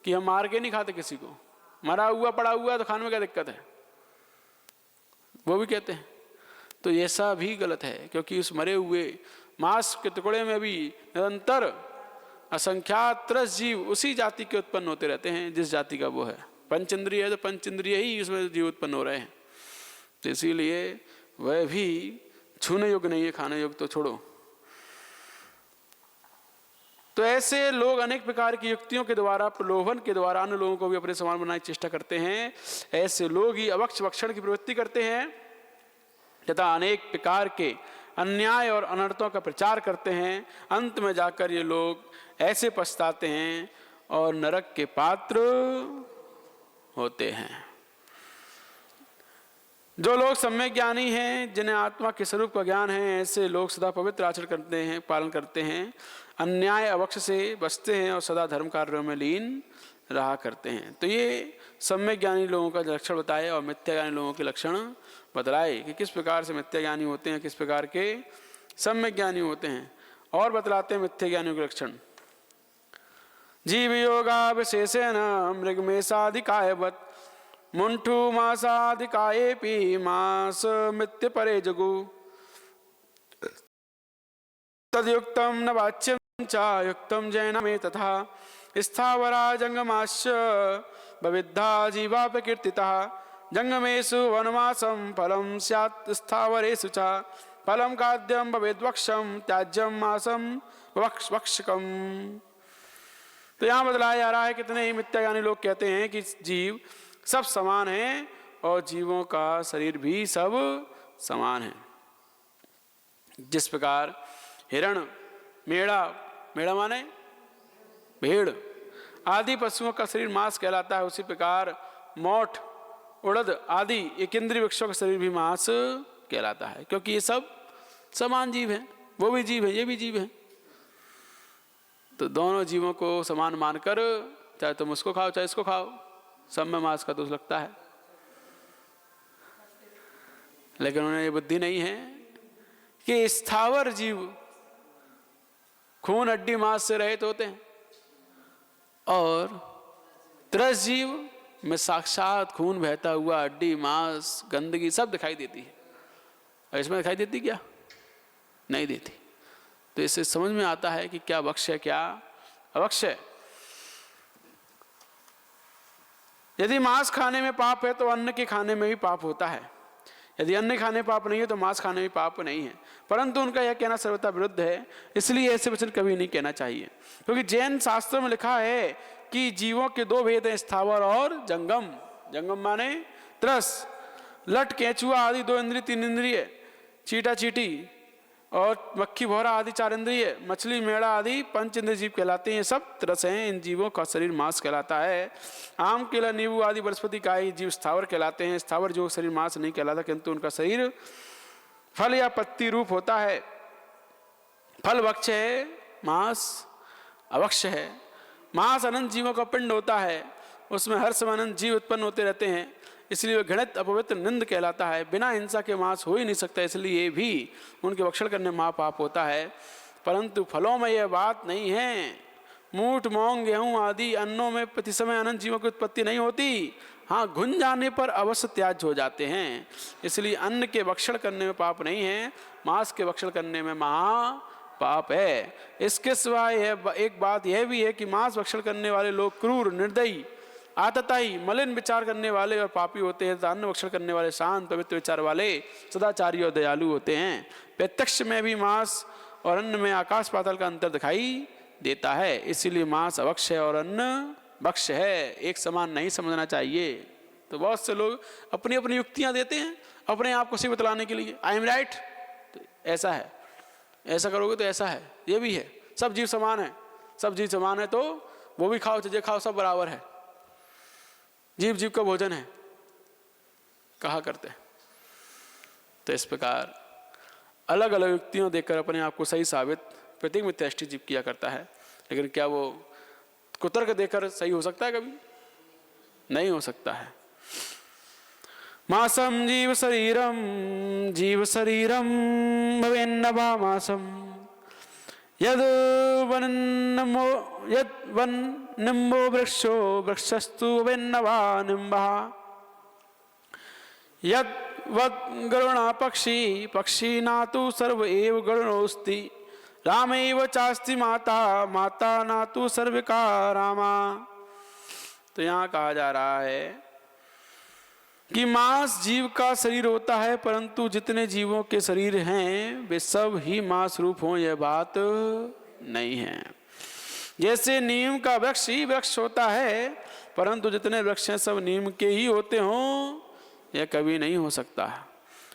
कि हम मार के नहीं खाते किसी को, मरा हुआ पड़ा हुआ तो खाने में क्या दिक्कत है, वो भी कहते हैं। तो ऐसा भी गलत है, क्योंकि उस मरे हुए मांस के टुकड़े में भी निरंतर असंख्यात त्रस जीव उसी जाति के उत्पन्न होते रहते हैं जिस जाति का वो है। पंचेंद्रिय है तो पंचेंद्रिय ही उसमें जीव उत्पन्न हो रहे हैं, तो इसीलिए वह भी छूने योग्य नहीं है, खाने योग्य तो छोड़ो। तो ऐसे लोग अनेक प्रकार की युक्तियों के द्वारा, प्रलोभन के द्वारा अन्य लोगों को भी अपने समान बनाने की चेष्टा करते हैं। ऐसे लोग ही अवक्ष भक्षण की प्रवृत्ति करते हैं तथा अनेक प्रकार के अन्याय और अनर्थों का प्रचार करते हैं। अंत में जाकर ये लोग ऐसे पछताते हैं और नरक के पात्र होते हैं। जो लोग सम्यक ज्ञानी हैं, जिन्हें आत्मा के स्वरूप का ज्ञान है, ऐसे लोग सदा पवित्र आचरण करते हैं, पालन करते हैं, अन्याय अवक्ष से बचते हैं और सदा धर्म कार्यों में लीन रहा करते हैं। तो ये सम्यक ज्ञानी लोगों का लक्षण बताए और मिथ्या ज्ञानी लोगों के लक्षण बतलाए कि किस प्रकार से मिथ्या ज्ञानी होते हैं, किस प्रकार के सम्यक ज्ञानी होते हैं। और बतलाते हैं मिथ्या ज्ञानियों के लक्षण। जीव योगा विशेषेण मृगमेशाधिकायवत् मुंठु मासाधिकायेपि मास मिथ्य परे जगु तद्युक्तम न वाच्यम च युक्तम जैन में तथा स्थावरा जंगमाश्च विविधा जीवा प्रकीर्तिता जंगमेषु वनवासम फलम स्यात् स्थावरेषु च फलम खाद्यम भवेद्वक्षम त्याज्यम मासम वक्षकम। तो यहाँ बतलाया जा रहा है कितने ही मिथ्याज्ञानी लोग कहते हैं कि जीव सब समान हैं और जीवों का शरीर भी सब समान है। जिस प्रकार हिरण, मेढ़ा, मेढ़ा माने भेड़ आदि पशुओं का शरीर मांस कहलाता है, उसी प्रकार मोठ, उड़द आदि एक इंद्रिय वृक्षों का शरीर भी मांस कहलाता है, क्योंकि ये सब समान जीव हैं। वो भी जीव है, ये भी जीव है। तो दोनों जीवों को समान मानकर चाहे तुम उसको खाओ चाहे इसको खाओ, सब में मांस का दोष लगता है। लेकिन उन्हें ये बुद्धि नहीं है कि स्थावर जीव खून हड्डी मांस से रहित होते हैं और त्रस जीव में साक्षात खून बहता हुआ हड्डी मांस गंदगी सब दिखाई देती है। और इसमें दिखाई देती क्या? नहीं देती। तो इससे समझ में आता है कि क्या वक्ष है क्या अवक्ष है। यदि मांस खाने में पाप है तो अन्न के खाने में भी पाप होता है। यदि अन्न खाने पाप नहीं है तो मांस खाने में पाप नहीं है। परंतु उनका यह कहना सर्वथा विरुद्ध है, इसलिए ऐसे वचन कभी नहीं कहना चाहिए। क्योंकि जैन शास्त्रों में लिखा है कि जीवों के दो भेद हैं, स्थावर और जंगम। जंगम माने त्रस, लट, केंचुआ आदि दो इंद्रिय, तीन इंद्रिय, चीटा चीटी और मक्खी भौरा आदि चार इंद्रिय, मछली मेढ़ा आदि पंच इंद्रिय जीव कहलाते हैं। सब तरस हैं। इन जीवों का शरीर मांस कहलाता है। आम, केला, नींबू आदि वनस्पति का ही जीव स्थावर कहलाते हैं। स्थावर जो शरीर मांस नहीं कहलाता, किंतु उनका शरीर फल या पत्ती रूप होता है। फल वक्ष है, मांस अवक्ष है। मांस अनंत जीवों का पिंड होता है, उसमें हर समय अनंत जीव उत्पन्न होते रहते हैं, इसलिए वह घृणित अपवित्र निंद कहलाता है। बिना हिंसा के मांस हो ही नहीं सकता, इसलिए भी उनके भक्षण करने में महापाप होता है। परंतु फलों में यह बात नहीं है। मूठ, मूंग, गेहूं आदि अन्नों में प्रति समय अनंत जीवों की उत्पत्ति नहीं होती। हाँ, घुन जाने पर अवश्य त्याज्य हो जाते हैं। इसलिए अन्न के भक्षण करने में पाप नहीं है, मांस के भक्षण करने में महापाप है। इसके सिवाय एक बात यह भी है कि मांस भक्षण करने वाले लोग क्रूर, निर्दयी, आतताई, मलिन विचार करने वाले और पापी होते हैं। अन्न भक्षण करने वाले शांत, पवित्र विचार वाले, सदाचारी और दयालु होते हैं। प्रत्यक्ष में भी मांस और अन्न में आकाश पाताल का अंतर दिखाई देता है। इसीलिए मांस अवक्ष है और अन्न भक्ष है, एक समान नहीं समझना चाहिए। तो बहुत से लोग अपनी अपनी युक्तियां देते हैं अपने आप को सही बतलाने के लिए। आई एम राइट, तो ऐसा है, ऐसा करोगे तो ऐसा है, ये भी है। सब जीव समान है, सब जीव समान है, तो वो भी खाओ चीजें खाओ, सब बराबर है, जीव जीव का भोजन है, कहा करते हैं। तो इस प्रकार अलग अलग युक्तियों देखकर अपने आप को सही साबित प्रतीक मिथ्याष्टि जीव किया करता है। लेकिन क्या वो कुतर्क देकर सही हो सकता है? कभी नहीं हो सकता है। मासम जीव शरीरम भवेन्नभा मासम यद वन निम्बो वृक्षो वृक्षस्तु भवेन्नभा निम्बः यद गरुणा पक्षी नातु सर्व एव गरुणोस्ति रामेव चास्ति माता नातु सर्विका रामा। तो यहाँ कहा जा रहा है कि मांस जीव का शरीर होता है, परंतु जितने जीवों के शरीर हैं वे सब ही मांस रूप हों यह बात नहीं है। जैसे नीम का वृक्ष ही वृक्ष होता है, परंतु जितने वृक्ष हैं सब नीम के ही होते हों यह कभी नहीं हो सकता है।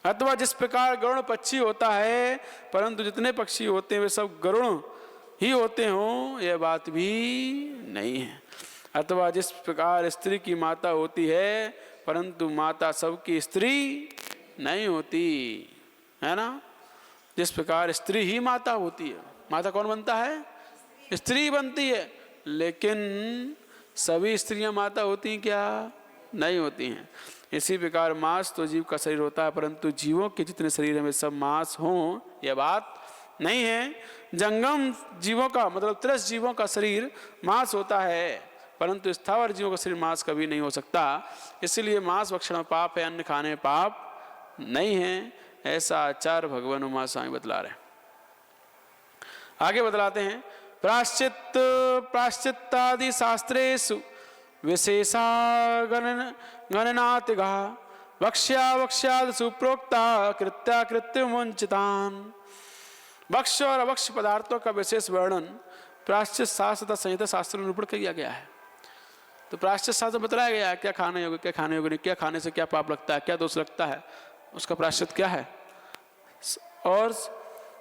अथवा जिस प्रकार गरुड़ पक्षी होता है, परंतु जितने पक्षी होते हैं वे सब गरुड़ ही होते हों यह बात भी नहीं है। अथवा जिस प्रकार स्त्री की माता होती है, परंतु माता सबकी स्त्री नहीं होती है ना। जिस प्रकार स्त्री ही माता होती है, माता कौन बनता है? स्त्री बनती है, लेकिन सभी स्त्रियां माता होती हैं क्या? नहीं होती हैं। इसी प्रकार मांस तो जीव का शरीर होता है, परंतु जीवों के जितने शरीर में सब मांस हों यह बात नहीं है। जंगम जीवों का मतलब त्रस जीवों का शरीर मांस होता है, परंतु स्थावर जीवों का शरीर मांस कभी नहीं हो सकता। इसलिए मांस भक्षण पाप है, अन्न खाने पाप नहीं है, ऐसा आचार्य भगवान उमा स्वामी बतला रहे हैं। आगे बतलाते हैं, प्राश्चित्तादि शास्त्रेषु विशेषा गणनातिगा वक्ष्याद सुप्रोक्ता कृत्या कृत्युमुंचितान। वक्ष और अवक्ष पदार्थों का विशेष वर्णन प्राश्चित शास्त्र तथा संहिता शास्त्र में निरूपण किया गया है। तो प्राश्चित शास्त्र बताया गया है क्या खाने योग्य, क्या खाने योग्य नहीं, क्या खाने से क्या पाप लगता है, क्या दोष लगता है, उसका प्राश्चित क्या है। और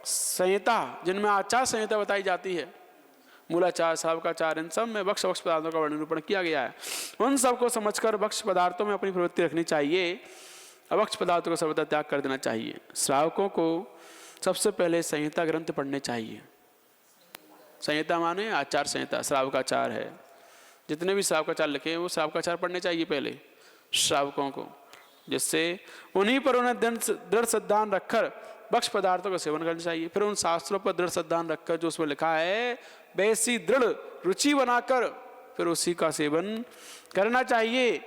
संहिता जिनमें आचार संहिता बताई जाती है, मूलाचार, श्रावकाचार, इन सब में वक्ष अवक्ष पदार्थों का वर्णन निरूपण किया गया है। उन सबको समझकर वक्ष पदार्थों में अपनी प्रवृत्ति रखनी चाहिए, अवक्ष पदार्थों को सर्वदा त्याग कर देना चाहिए। श्रावकों को सबसे पहले संहिता ग्रंथ पढ़ने चाहिए। संहिता माने आचार संहिता, श्रावकाचार है, जितने भी श्रावकाचार लिखे हैं वो श्रावकाचार पढ़ने चाहिए पहले श्रावकों को, जिससे उन्हीं पर उन्हें दृढ़ श्रद्धान रखकर वक्ष पदार्थों का सेवन करना चाहिए। फिर उन शास्त्रों पर दृढ़ श्रद्धान रखकर जो उसमें लिखा है वैसी दृढ़ रुचि बनाकर फिर उसी का सेवन करना चाहिए।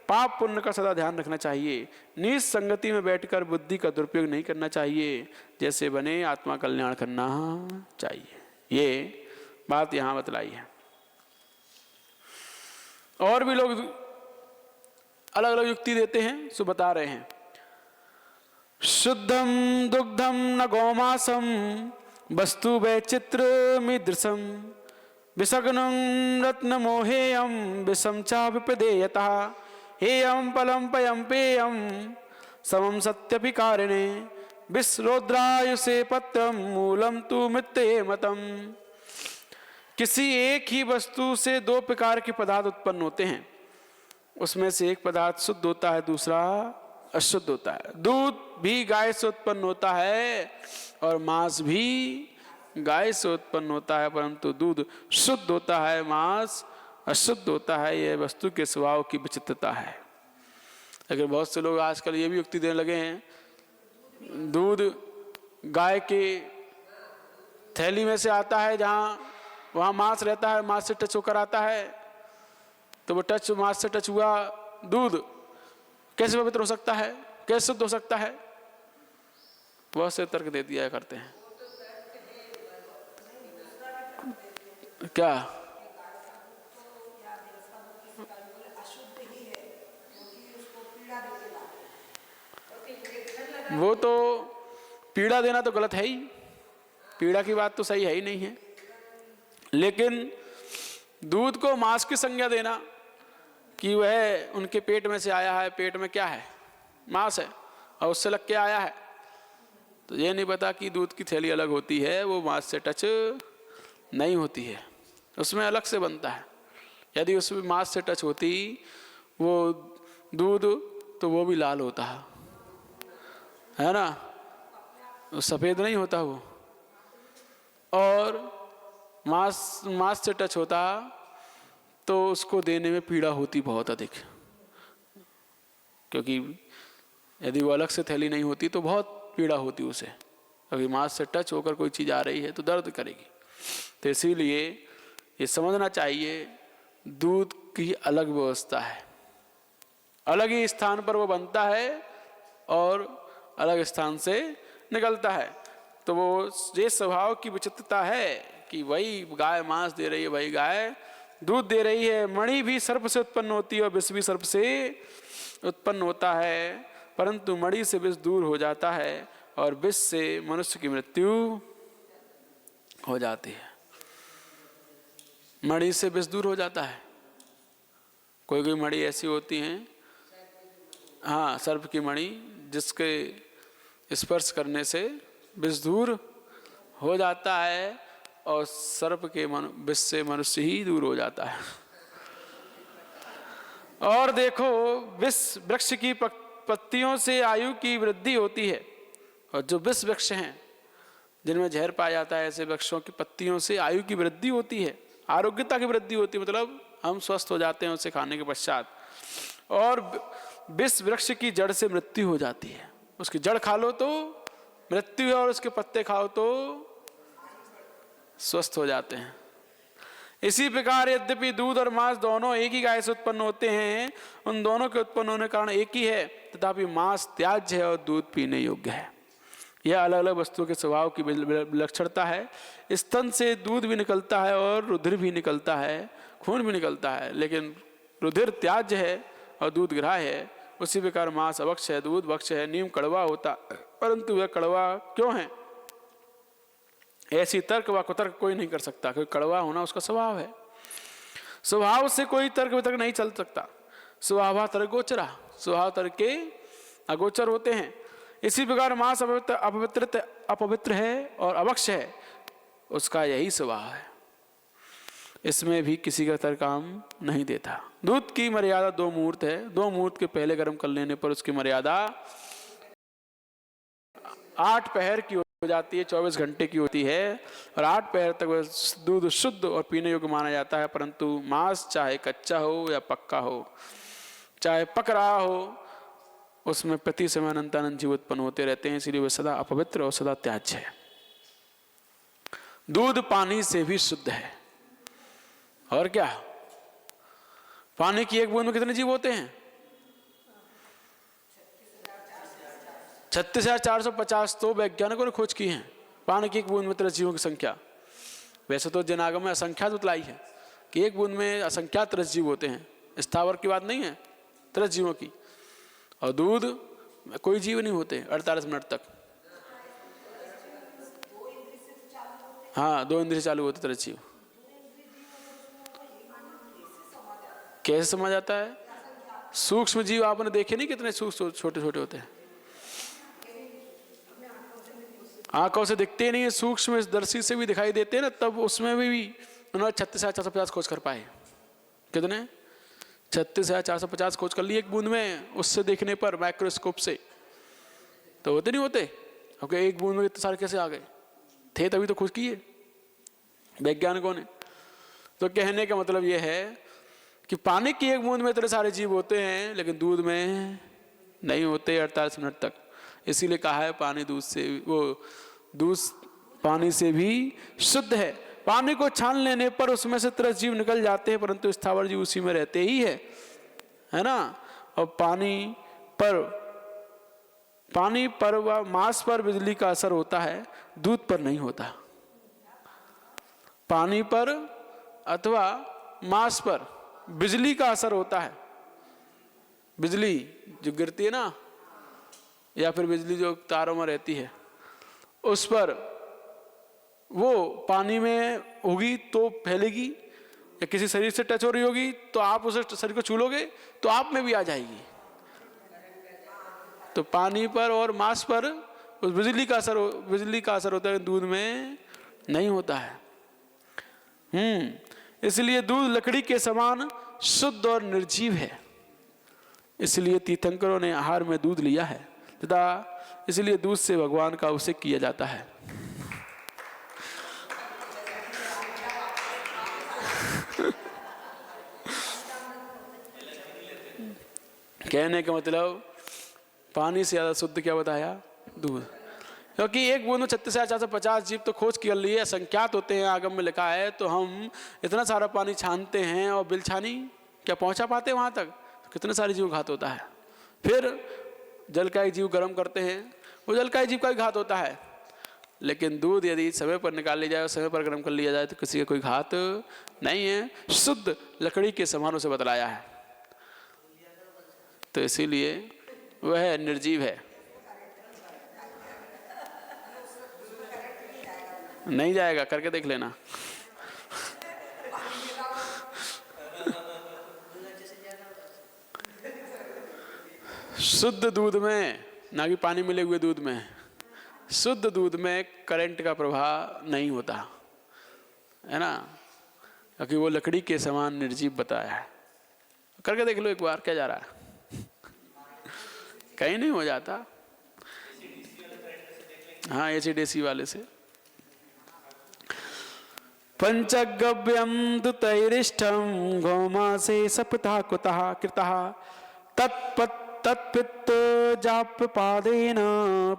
पाप पुण्य का सदा ध्यान रखना चाहिए। नीच संगति में बैठकर बुद्धि का दुरुपयोग नहीं करना चाहिए, जैसे बने आत्मा कल्याण करना चाहिए। ये बात यहाँ बतलाई है। और भी लोग अलग अलग युक्ति देते हैं, सो बता रहे हैं। शुद्धम दुग्धम न गौमासम वस्तु वैचित्र मिदृशम विषग्नं रत्न मोहेयम विषम चा विप्रदेयता हेयम पलम पयम पेयम समम सत्यपि कारिणे विश्रोद्रायुषे पत्रम मूलम तु मृत्ये मतम। किसी एक ही वस्तु से दो प्रकार के पदार्थ उत्पन्न होते हैं, उसमें से एक पदार्थ शुद्ध होता है, दूसरा अशुद्ध होता है। दूध भी गाय से उत्पन्न होता है और मांस भी गाय से उत्पन्न होता है, परंतु दूध शुद्ध होता है, मांस अशुद्ध होता है। यह वस्तु के स्वभाव की विचित्रता है। लेकिन बहुत से लोग आजकल ये भी युक्ति देने लगे हैं, दूध गाय के थैली में से आता है, जहाँ वहाँ मांस रहता है, मांस से टच होकर आता है, तो वो मांस से टच हुआ दूध कैसे पवित्र हो सकता है, कैसे शुद्ध हो सकता है। बहुत से तर्क दे दिया करते हैं। क्या वो तो पीड़ा देना तो गलत है ही, पीड़ा की बात तो सही है ही नहीं है। लेकिन दूध को मांस की संज्ञा देना कि वह उनके पेट में से आया है, पेट में क्या है, मांस है, और उससे लग के आया है, तो ये नहीं पता कि दूध की थैली अलग होती है, वो मांस से टच नहीं होती है। उसमें अलग से बनता है। यदि उसमें मांस से टच होती वो दूध तो वो भी लाल होता है ना, सफ़ेद नहीं होता वो। और मांस से टच होता तो उसको देने में पीड़ा होती बहुत अधिक, क्योंकि यदि वो अलग से थैली नहीं होती तो बहुत पीड़ा होती उसे। अभी मांस से टच होकर कोई चीज़ आ रही है तो दर्द करेगी। तो इसीलिए ये समझना चाहिए दूध की अलग व्यवस्था है, अलग ही स्थान पर वो बनता है और अलग स्थान से निकलता है। तो वो ये स्वभाव की विचित्रता है कि वही गाय मांस दे रही है, वही गाय दूध दे रही है। मणि भी सर्प से उत्पन्न होती है और विष भी सर्प से उत्पन्न होता है, परंतु मणि से विष दूर हो जाता है और विष से मनुष्य की मृत्यु हो जाती है। मणि से विष दूर हो जाता है। कोई कोई मणि ऐसी होती हैं, हाँ, सर्प की मणि, जिसके स्पर्श करने से विष दूर हो जाता है और सर्प के विष से मनुष्य ही दूर हो जाता है। और देखो, विष वृक्ष की पत्तियों से आयु की वृद्धि होती है, और जो विष वृक्ष हैं जिनमें जहर पाया जाता है, ऐसे वृक्षों की पत्तियों से आयु की वृद्धि होती है, आरोग्यता की वृद्धि होती है, मतलब हम स्वस्थ हो जाते हैं उसे खाने के पश्चात। और विष वृक्ष की जड़ से मृत्यु हो जाती है। उसकी जड़ खा लो तो मृत्यु है और उसके पत्ते खाओ तो स्वस्थ हो जाते हैं। इसी प्रकार यद्यपि दूध और मांस दोनों एक ही गाय से उत्पन्न होते हैं, उन दोनों के उत्पन्न होने का कारण एक ही है, तथापि मांस त्याज्य है और दूध पीने योग्य है। यह अलग अलग वस्तुओं के स्वभाव की विलक्षणता है। स्तन से दूध भी निकलता है और रुधिर भी निकलता है, खून भी निकलता है, लेकिन रुधिर त्याज्य है और दूध ग्राह्य है। उसी प्रकार मांस अवक्ष है, दूध वक्ष है। नीम कड़वा होता, परंतु वह कड़वा क्यों है, ऐसी तर्क व कुतर्क कोई नहीं कर सकता, क्योंकि कड़वा होना उसका स्वभाव है। स्वभाव से कोई तर्क वितर्क नहीं चल सकता। स्वभाव तर्क गोचरा, स्वभाव तर्क के अगोचर होते हैं। इसी प्रकार मांस अपवित्र है और अवक्ष है, उसका यही स्वभाव है। इसमें भी किसी का तर्क काम नहीं देता। दूध की मर्यादा 2 मुहूर्त है। 2 मुहूर्त के पहले गर्म कर लेने पर उसकी मर्यादा 8 पहर की हो जाती है, 24 घंटे की होती है, और 8 पहर तक वह दूध शुद्ध और पीने योग्य माना जाता है। परंतु मांस चाहे कच्चा हो या पक्का हो, चाहे पक रहा हो, उसमें प्रति समय अनंतानंत जीव उत्पन्न होते रहते हैं, इसलिए वह सदा अपवित्र और सदा त्याज्य है। दूध पानी से भी शुद्ध है। और क्या, पानी की एक बूंद में कितने जीव होते हैं? 36,450 तो वैज्ञानिकों ने खोज की है। पानी की एक बूंद में 30 जीवों की संख्या। वैसे तो जनागम में असंख्यात बतलाई है कि एक बूंद में असंख्यात 30 जीव होते हैं, स्थावर की बात नहीं है, 30 जीवों की। और दूध में कोई जीव नहीं होते 48 मिनट तक। हाँ, 2 इंद्रिय चालू होते 30 जीव। कैसे समझ आता है? सूक्ष्म जीव आपने देखे नहीं कितने सूक्ष्म छोटे छोटे होते हैं, आंखों से दिखते नहीं है, सूक्ष्म दर्शी से भी दिखाई देते हैं ना, तब उसमें भी उन्होंने 36,450 खोज कर पाए। कितने? 36,450 खोज कर लिए एक बूंद में, उससे देखने पर माइक्रोस्कोप से। तो होते नहीं होते? ओके, एक बूंद में इतने सारे कैसे आ गए? थे तभी तो खोज किए वैज्ञानिकों ने। तो कहने का मतलब यह है कि पानी की एक बूंद में इतने सारे जीव होते हैं, लेकिन दूध में नहीं होते 48 मिनट तक। इसीलिए कहा है पानी दूध से, वो दूध पानी से भी शुद्ध है। पानी को छान लेने पर उसमें से 30 जीव निकल जाते हैं, परंतु स्थावर जीव उसी में रहते ही है ना। और पानी पर व मांस पर बिजली का असर होता है, दूध पर नहीं होता। पानी पर अथवा मांस पर बिजली का असर होता है। बिजली जो गिरती है ना, या फिर बिजली जो तारों में रहती है, उस पर वो पानी में होगी तो फैलेगी, या किसी शरीर से टच हो रही होगी तो आप उस शरीर को छू लोगे तो आप में भी आ जाएगी। तो पानी पर और मांस पर उस बिजली का असर होता है, दूध में नहीं होता है। इसलिए दूध लकड़ी के समान शुद्ध और निर्जीव है। इसलिए तीर्थंकरों ने आहार में दूध लिया है तथा इसलिए दूध से भगवान का अभिषेक किया जाता है। कहने का मतलब पानी से ज्यादा शुद्ध क्या बताया? दूध। क्योंकि एक बूंद में 36,450 जीव तो खोज कर लिए, संख्यात होते हैं, आगम में लिखा है। तो हम इतना सारा पानी छानते हैं और बिलछानी क्या पहुंचा पाते वहां तक? कितने सारे जीव घात होता है। फिर जल का एक जीव गर्म करते हैं, वो जल का एक जीव का भी घात होता है। लेकिन दूध यदि समय पर निकाल लिया जाए और समय पर गर्म कर लिया जाए तो किसी का कोई घात नहीं है, शुद्ध लकड़ी के समान उसे बतलाया है। तो इसीलिए वह निर्जीव है। नहीं जाएगा, करके देख लेना। शुद्ध दूध में, ना कि पानी मिले हुए दूध में, शुद्ध दूध में करंट का प्रभाव नहीं होता है ना, क्योंकि वो लकड़ी के समान निर्जीव बताया है। करके देख लो एक बार, क्या जा रहा है? कहीं नहीं हो जाता। हाँ, एसीडीसी वाले से। पंचगव्यम तु तैरिष्ठम गौमासे सपता कुतः कृतः तत्पित्त जाप्यपादेन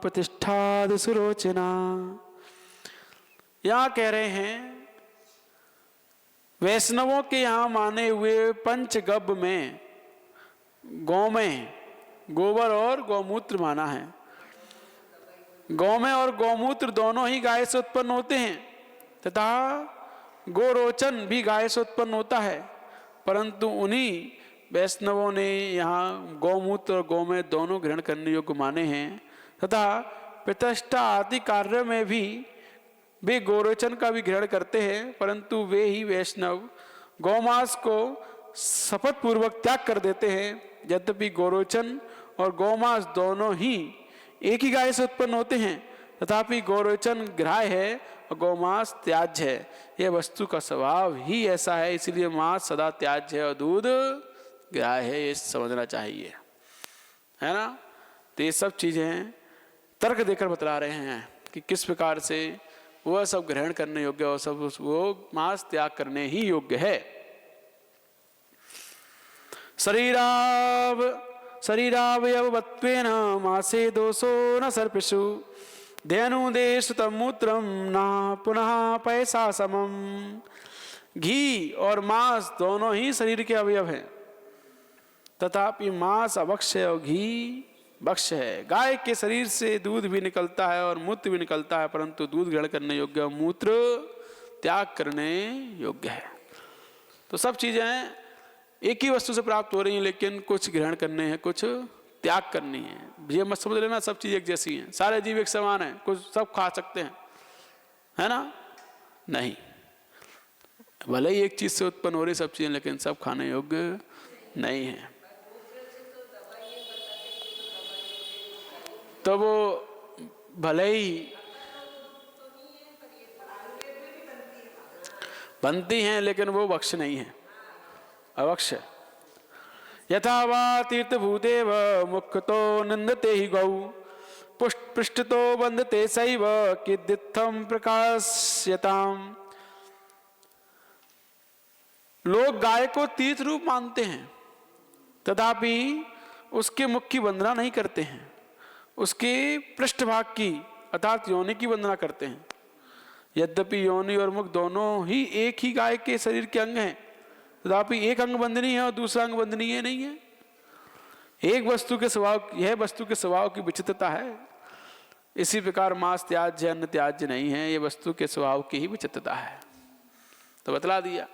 प्रतिष्ठाद सुरोचना। यहाँ कह रहे हैं वैष्णवों के यहाँ माने हुए पंचगव्य में गौ में गोबर और गौमूत्र माना है। गौ में और गौमूत्र दोनों ही गाय से उत्पन्न होते हैं तथा गोरोचन भी गाय से उत्पन्न होता है, परंतु उन्हीं वैष्णवों ने यहाँ गौमूत्र और गौ में दोनों ग्रहण करने योग्य माने हैं तथा प्रतिष्ठा आदि कार्य में भी वे गोरोचन का भी ग्रहण करते हैं, परंतु वे ही वैष्णव गौमांस को शपथ पूर्वक त्याग कर देते हैं। यद्यपि गोरोचन और गौमांस दोनों ही एक ही गाय से उत्पन्न होते हैं, तथापि गोरोचन ग्राह्य है और गौमांस त्याज्य है। यह वस्तु का स्वभाव ही ऐसा है, इसलिए मांस सदा त्याज्य है और दूध ग्राह्य है। ये समझना चाहिए, है ना। तो ये सब चीजें तर्क देकर बतला रहे हैं कि किस प्रकार से वह सब ग्रहण करने योग्य और सब वो मांस त्याग करने ही योग्य है। शरीरावयवत्वेन मासे दोषो न सर्पिषु धेनुदेश तमूत्रम न पुनः पैसा समम। घी और मांस दोनों ही शरीर के अवयव हैं, तथापि मांस अभक्ष्य और घी भक्ष्य है। गाय के शरीर से दूध भी निकलता है और मूत्र भी निकलता है, परंतु दूध ग्रहण करने योग्य और मूत्र त्याग करने योग्य है। तो सब चीजें एक ही वस्तु से प्राप्त हो रही हैं, लेकिन कुछ ग्रहण करने हैं, कुछ त्याग करनी है। ये मत समझ लेना सब चीज एक जैसी हैं, सारे जीव एक समान हैं, कुछ सब खा सकते हैं, है ना। नहीं, भले ही एक चीज से उत्पन्न हो रही सब चीजें, लेकिन सब खाने योग्य नहीं है। तो वो भले ही बनती हैं, लेकिन वो भक्ष्य नहीं है, अवक्ष्य। यथा वा तीर्थभूतेव मुख्यतो निंदते ही गौ पृष्ठतो बंधते सैव किदित्थम प्रकाश्यताम। लोग गाय को तीर्थ रूप मानते हैं, तथापि उसके मुख की वंदना नहीं करते हैं, उसके पृष्ठभाग की अर्थात योनि की वंदना करते हैं। यद्यपि योनि और मुख दोनों ही एक ही गाय के शरीर के अंग हैं, तथापि एक अंग वंदनीय है और दूसरा अंग वंदनीय नहीं है। एक वस्तु के स्वभाव, यह वस्तु के स्वभाव की विचित्रता है। इसी प्रकार मांस त्याज्य अन्न त्याज्य नहीं है, ये वस्तु के स्वभाव की ही विचित्रता है। तो बतला दिया,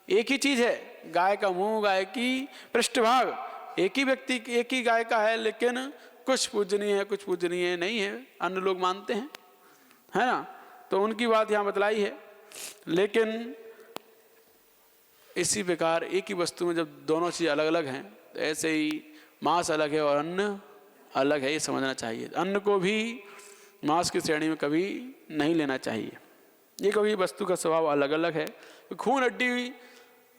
एक ही चीज है, गाय का मुंह, गाय की पृष्ठभाग एक ही व्यक्ति, एक ही गाय का है, लेकिन कुछ पूजनीय है, कुछ पूजनीय नहीं है, अन्य लोग मानते हैं, है ना। तो उनकी बात यहाँ बतलाई है। लेकिन इसी प्रकार एक ही वस्तु में जब दोनों चीज अलग अलग हैं, तो ऐसे ही मांस अलग है और अन्न अलग है, ये समझना चाहिए। अन्न को भी मांस की श्रेणी में कभी नहीं लेना चाहिए, ये कभी वस्तु का स्वभाव अलग अलग है। खून हड्डी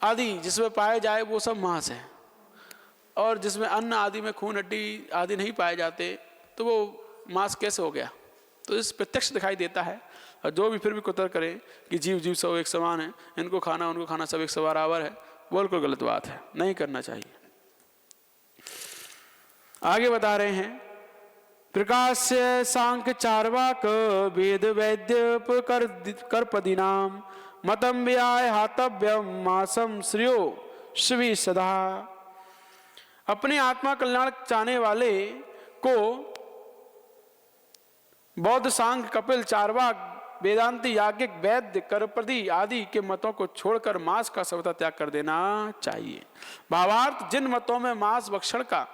आदि जिसमें पाए जाए वो सब मांस है, और जिसमें अन्न आदि में खून हड्डी आदि नहीं पाए जाते तो वो मांस कैसे हो गया। तो इस प्रत्यक्ष दिखाई देता है। और जो भी फिर भी कुतर करे कि जीव जीव सब एक समान है, इनको खाना उनको खाना सब एक से बराबर है, वो बिल्कुल गलत बात है, नहीं करना चाहिए। आगे बता रहे हैं, प्रकाश्य सांख्य चार्वाक वेद वैद्य कर्पदीनाम मतम व्याय हातव्यम मासम श्रियो शिवी सदा। अपने आत्मा कल्याण चाहने वाले को बौद्ध सांख्य कपिल चार्वाक वेदांती याज्ञिक वैद्य कर्पदी आदि के मतों को छोड़कर मांस का सर्वथा त्याग कर देना चाहिए। भावार्थ, जिन मतों में मांस भक्षण का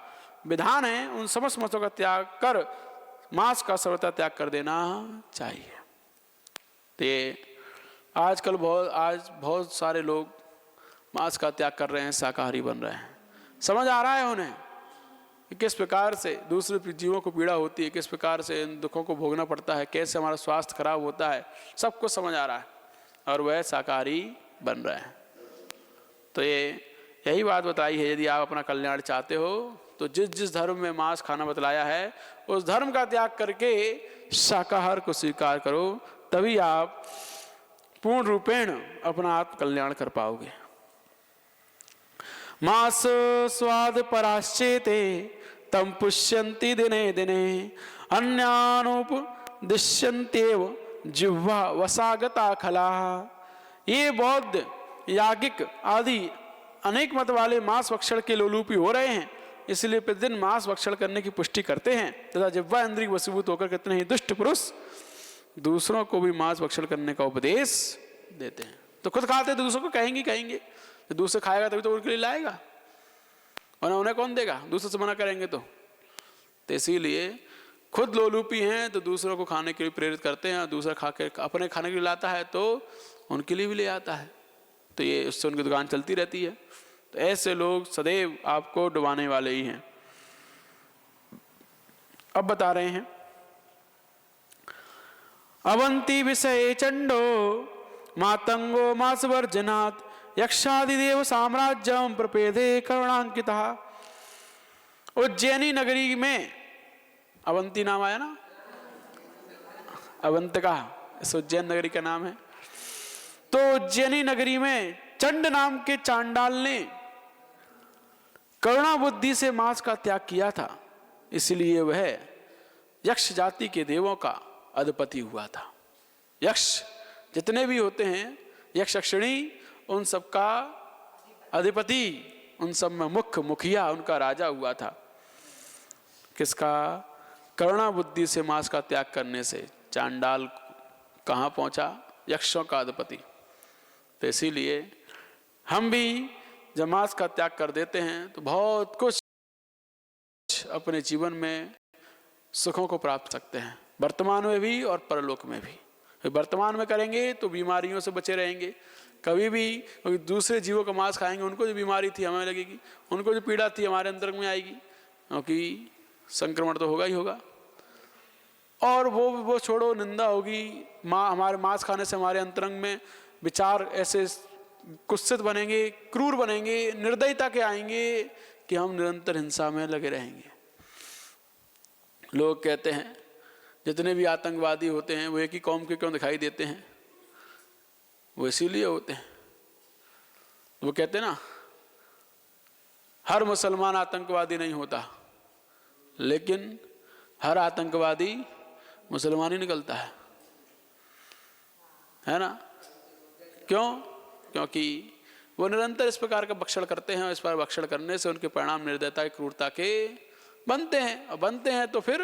विधान है उन समस्त मतों का त्याग कर मांस का सर्वथा त्याग कर देना चाहिए। तो ये आजकल बहुत सारे लोग मांस का त्याग कर रहे हैं, शाकाहारी बन रहे हैं। समझ आ रहा है उन्हें कि किस प्रकार से दूसरे जीवों को पीड़ा होती है, किस प्रकार से इन दुखों को भोगना पड़ता है, कैसे हमारा स्वास्थ्य खराब होता है, सब कुछ समझ आ रहा है, और वह शाकाहारी बन रहे हैं। तो यही बात बताई है, यदि आप अपना कल्याण चाहते हो तो जिस जिस धर्म में मांस खाना बतलाया है उस धर्म का त्याग करके शाकाहार को स्वीकार करो, तभी आप पूर्ण रूपेण अपना आत्म कल्याण कर पाओगे। मांस स्वाद पराश्चेते तम पुष्यन्ति दिने दिने अन्यानुपदिश्यन्त्येव जिह्वा वसागता खला। ये बौद्ध याज्ञिक आदि अनेक मत वाले मांस भक्षण के लोलूपी हो रहे हैं, इसलिए प्रतिदिन मांस भक्षण करने की पुष्टि करते हैं तथा जिह्वा इंद्रिय वशीभूत होकर कितने ही दुष्ट पुरुष दूसरों को भी मांस भक्षण करने का उपदेश देते हैं। तो खुद खाते तो दूसरों को कहेंगे, तो दूसरे खाएगा तभी तो उनके लिए लाएगा, और उन्हें कौन देगा, दूसरे से मना करेंगे तो इसीलिए खुद लोलूपी हैं तो दूसरों को खाने के लिए प्रेरित करते हैं, और दूसरा खा के अपने खाने के लिए लाता है तो उनके लिए भी ले आता है, तो ये उससे उनकी दुकान चलती रहती है। तो ऐसे लोग सदैव आपको डुबाने वाले ही हैं। अब बता रहे हैं, अवंती विषय चंडो मातंगो मासवर्जनात् यक्षादिदेव साम्राज्यम प्रपेदे करुणांकिता। उज्जैनी नगरी में अवंती नाम आया ना, अवंतिका इस उज्जैन नगरी का नाम है। तो उज्जैनी नगरी में चंड नाम के चांडाल ने करुणा बुद्धि से मांस का त्याग किया था, इसलिए वह यक्ष जाति के देवों का अधिपति हुआ था। यक्ष जितने भी होते हैं, यक्ष यक्षिणी, उन सबका अधिपति, उन सब में मुखिया, उनका राजा हुआ था। किसका? करुणा बुद्धि से मांस का त्याग करने से चांडाल कहाँ पहुंचा? यक्षों का अधिपति। तो इसीलिए हम भी जब मांस का त्याग कर देते हैं तो बहुत कुछ अपने जीवन में सुखों को प्राप्त सकते हैं, वर्तमान में भी और परलोक में भी। वर्तमान में करेंगे तो बीमारियों से बचे रहेंगे। कभी भी दूसरे जीवों का मांस खाएंगे, उनको जो बीमारी थी हमें लगेगी, उनको जो पीड़ा थी हमारे अंदर में आएगी, क्योंकि संक्रमण तो होगा ही होगा। और वो छोड़ो, निंदा होगी, हमारे मांस खाने से हमारे अंतरंग में विचार ऐसे कुत्सित बनेंगे, क्रूर बनेंगे, निर्दयता के आएंगे कि हम निरंतर हिंसा में लगे रहेंगे। लोग कहते हैं जितने भी आतंकवादी होते हैं वो एक ही कौम के क्यों दिखाई देते हैं? वो इसीलिए होते हैं, वो कहते हैं ना, हर मुसलमान आतंकवादी नहीं होता, लेकिन हर आतंकवादी मुसलमान ही निकलता है ना? क्यों? क्योंकि वो निरंतर इस प्रकार का भक्षण करते हैं, और इस पर भक्षण करने से उनके परिणाम निर्दयता, क्रूरता के बनते हैं, और बनते हैं तो फिर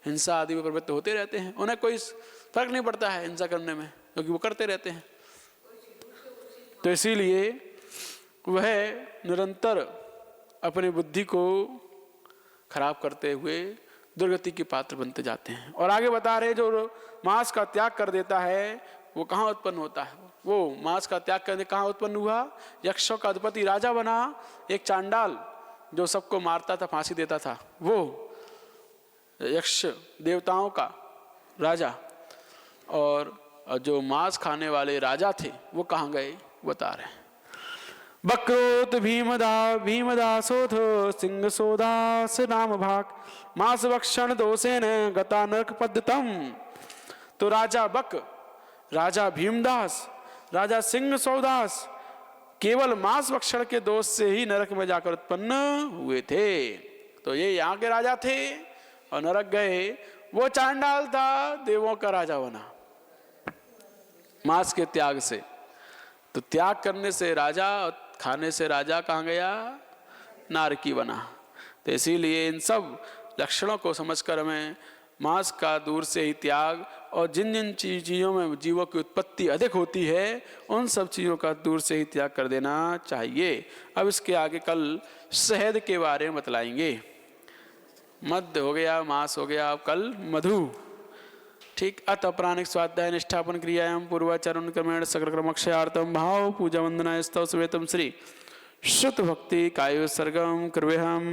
हिंसा आदि में प्रवृत्त होते रहते हैं। उन्हें कोई फर्क नहीं पड़ता है हिंसा करने में, क्योंकि वो करते रहते हैं। तो इसीलिए वह निरंतर अपनी बुद्धि को खराब करते हुए दुर्गति के पात्र बनते जाते हैं। और आगे बता रहे, जो मांस का त्याग कर देता है वो कहाँ उत्पन्न होता है? वो मांस का त्याग करने कहाँ उत्पन्न हुआ? यक्षों का अधिपति राजा बना। एक चांडाल जो सबको मारता था, फांसी देता था, वो यक्ष देवताओं का राजा। और जो मांस खाने वाले राजा थे वो कहाँ गए? बता रहे हैं। बक्रोत भीमदासोथ सिंह सोदास नाम भाग मास भक्षण दोषेन गता नरक पद्धतम। तो राजा बक, राजा भीमदास, राजा सिंह सौदास केवल मांस भक्षण के दोष से ही नरक में जाकर उत्पन्न हुए थे। तो ये यहाँ के राजा थे और नरक गए। वो चांडाल था, देवों का राजा बना मांस के त्याग से। तो त्याग करने से राजा, खाने से राजा कहाँ गया? नारकी बना। तो इसीलिए इन सब लक्षणों को समझकर हमें मांस का दूर से ही त्याग, और जिन जिन चीज़ों में जीवों की उत्पत्ति अधिक होती है उन सब चीज़ों का दूर से ही त्याग कर देना चाहिए। अब इसके आगे कल शहद के बारे में बतलाएंगे। मध्य हो गया, मांस हो गया, अब कल मधु। ठीक। अत अपराणिक स्वाध्याय निष्ठापन क्रियायाम पूर्वाचरण क्रमेण सकल क्रमक्षयार्थम भाव पूजा वंदना स्तव सुवेतम श्री श्रुत भक्ति कायो सर्गम कृवेहम।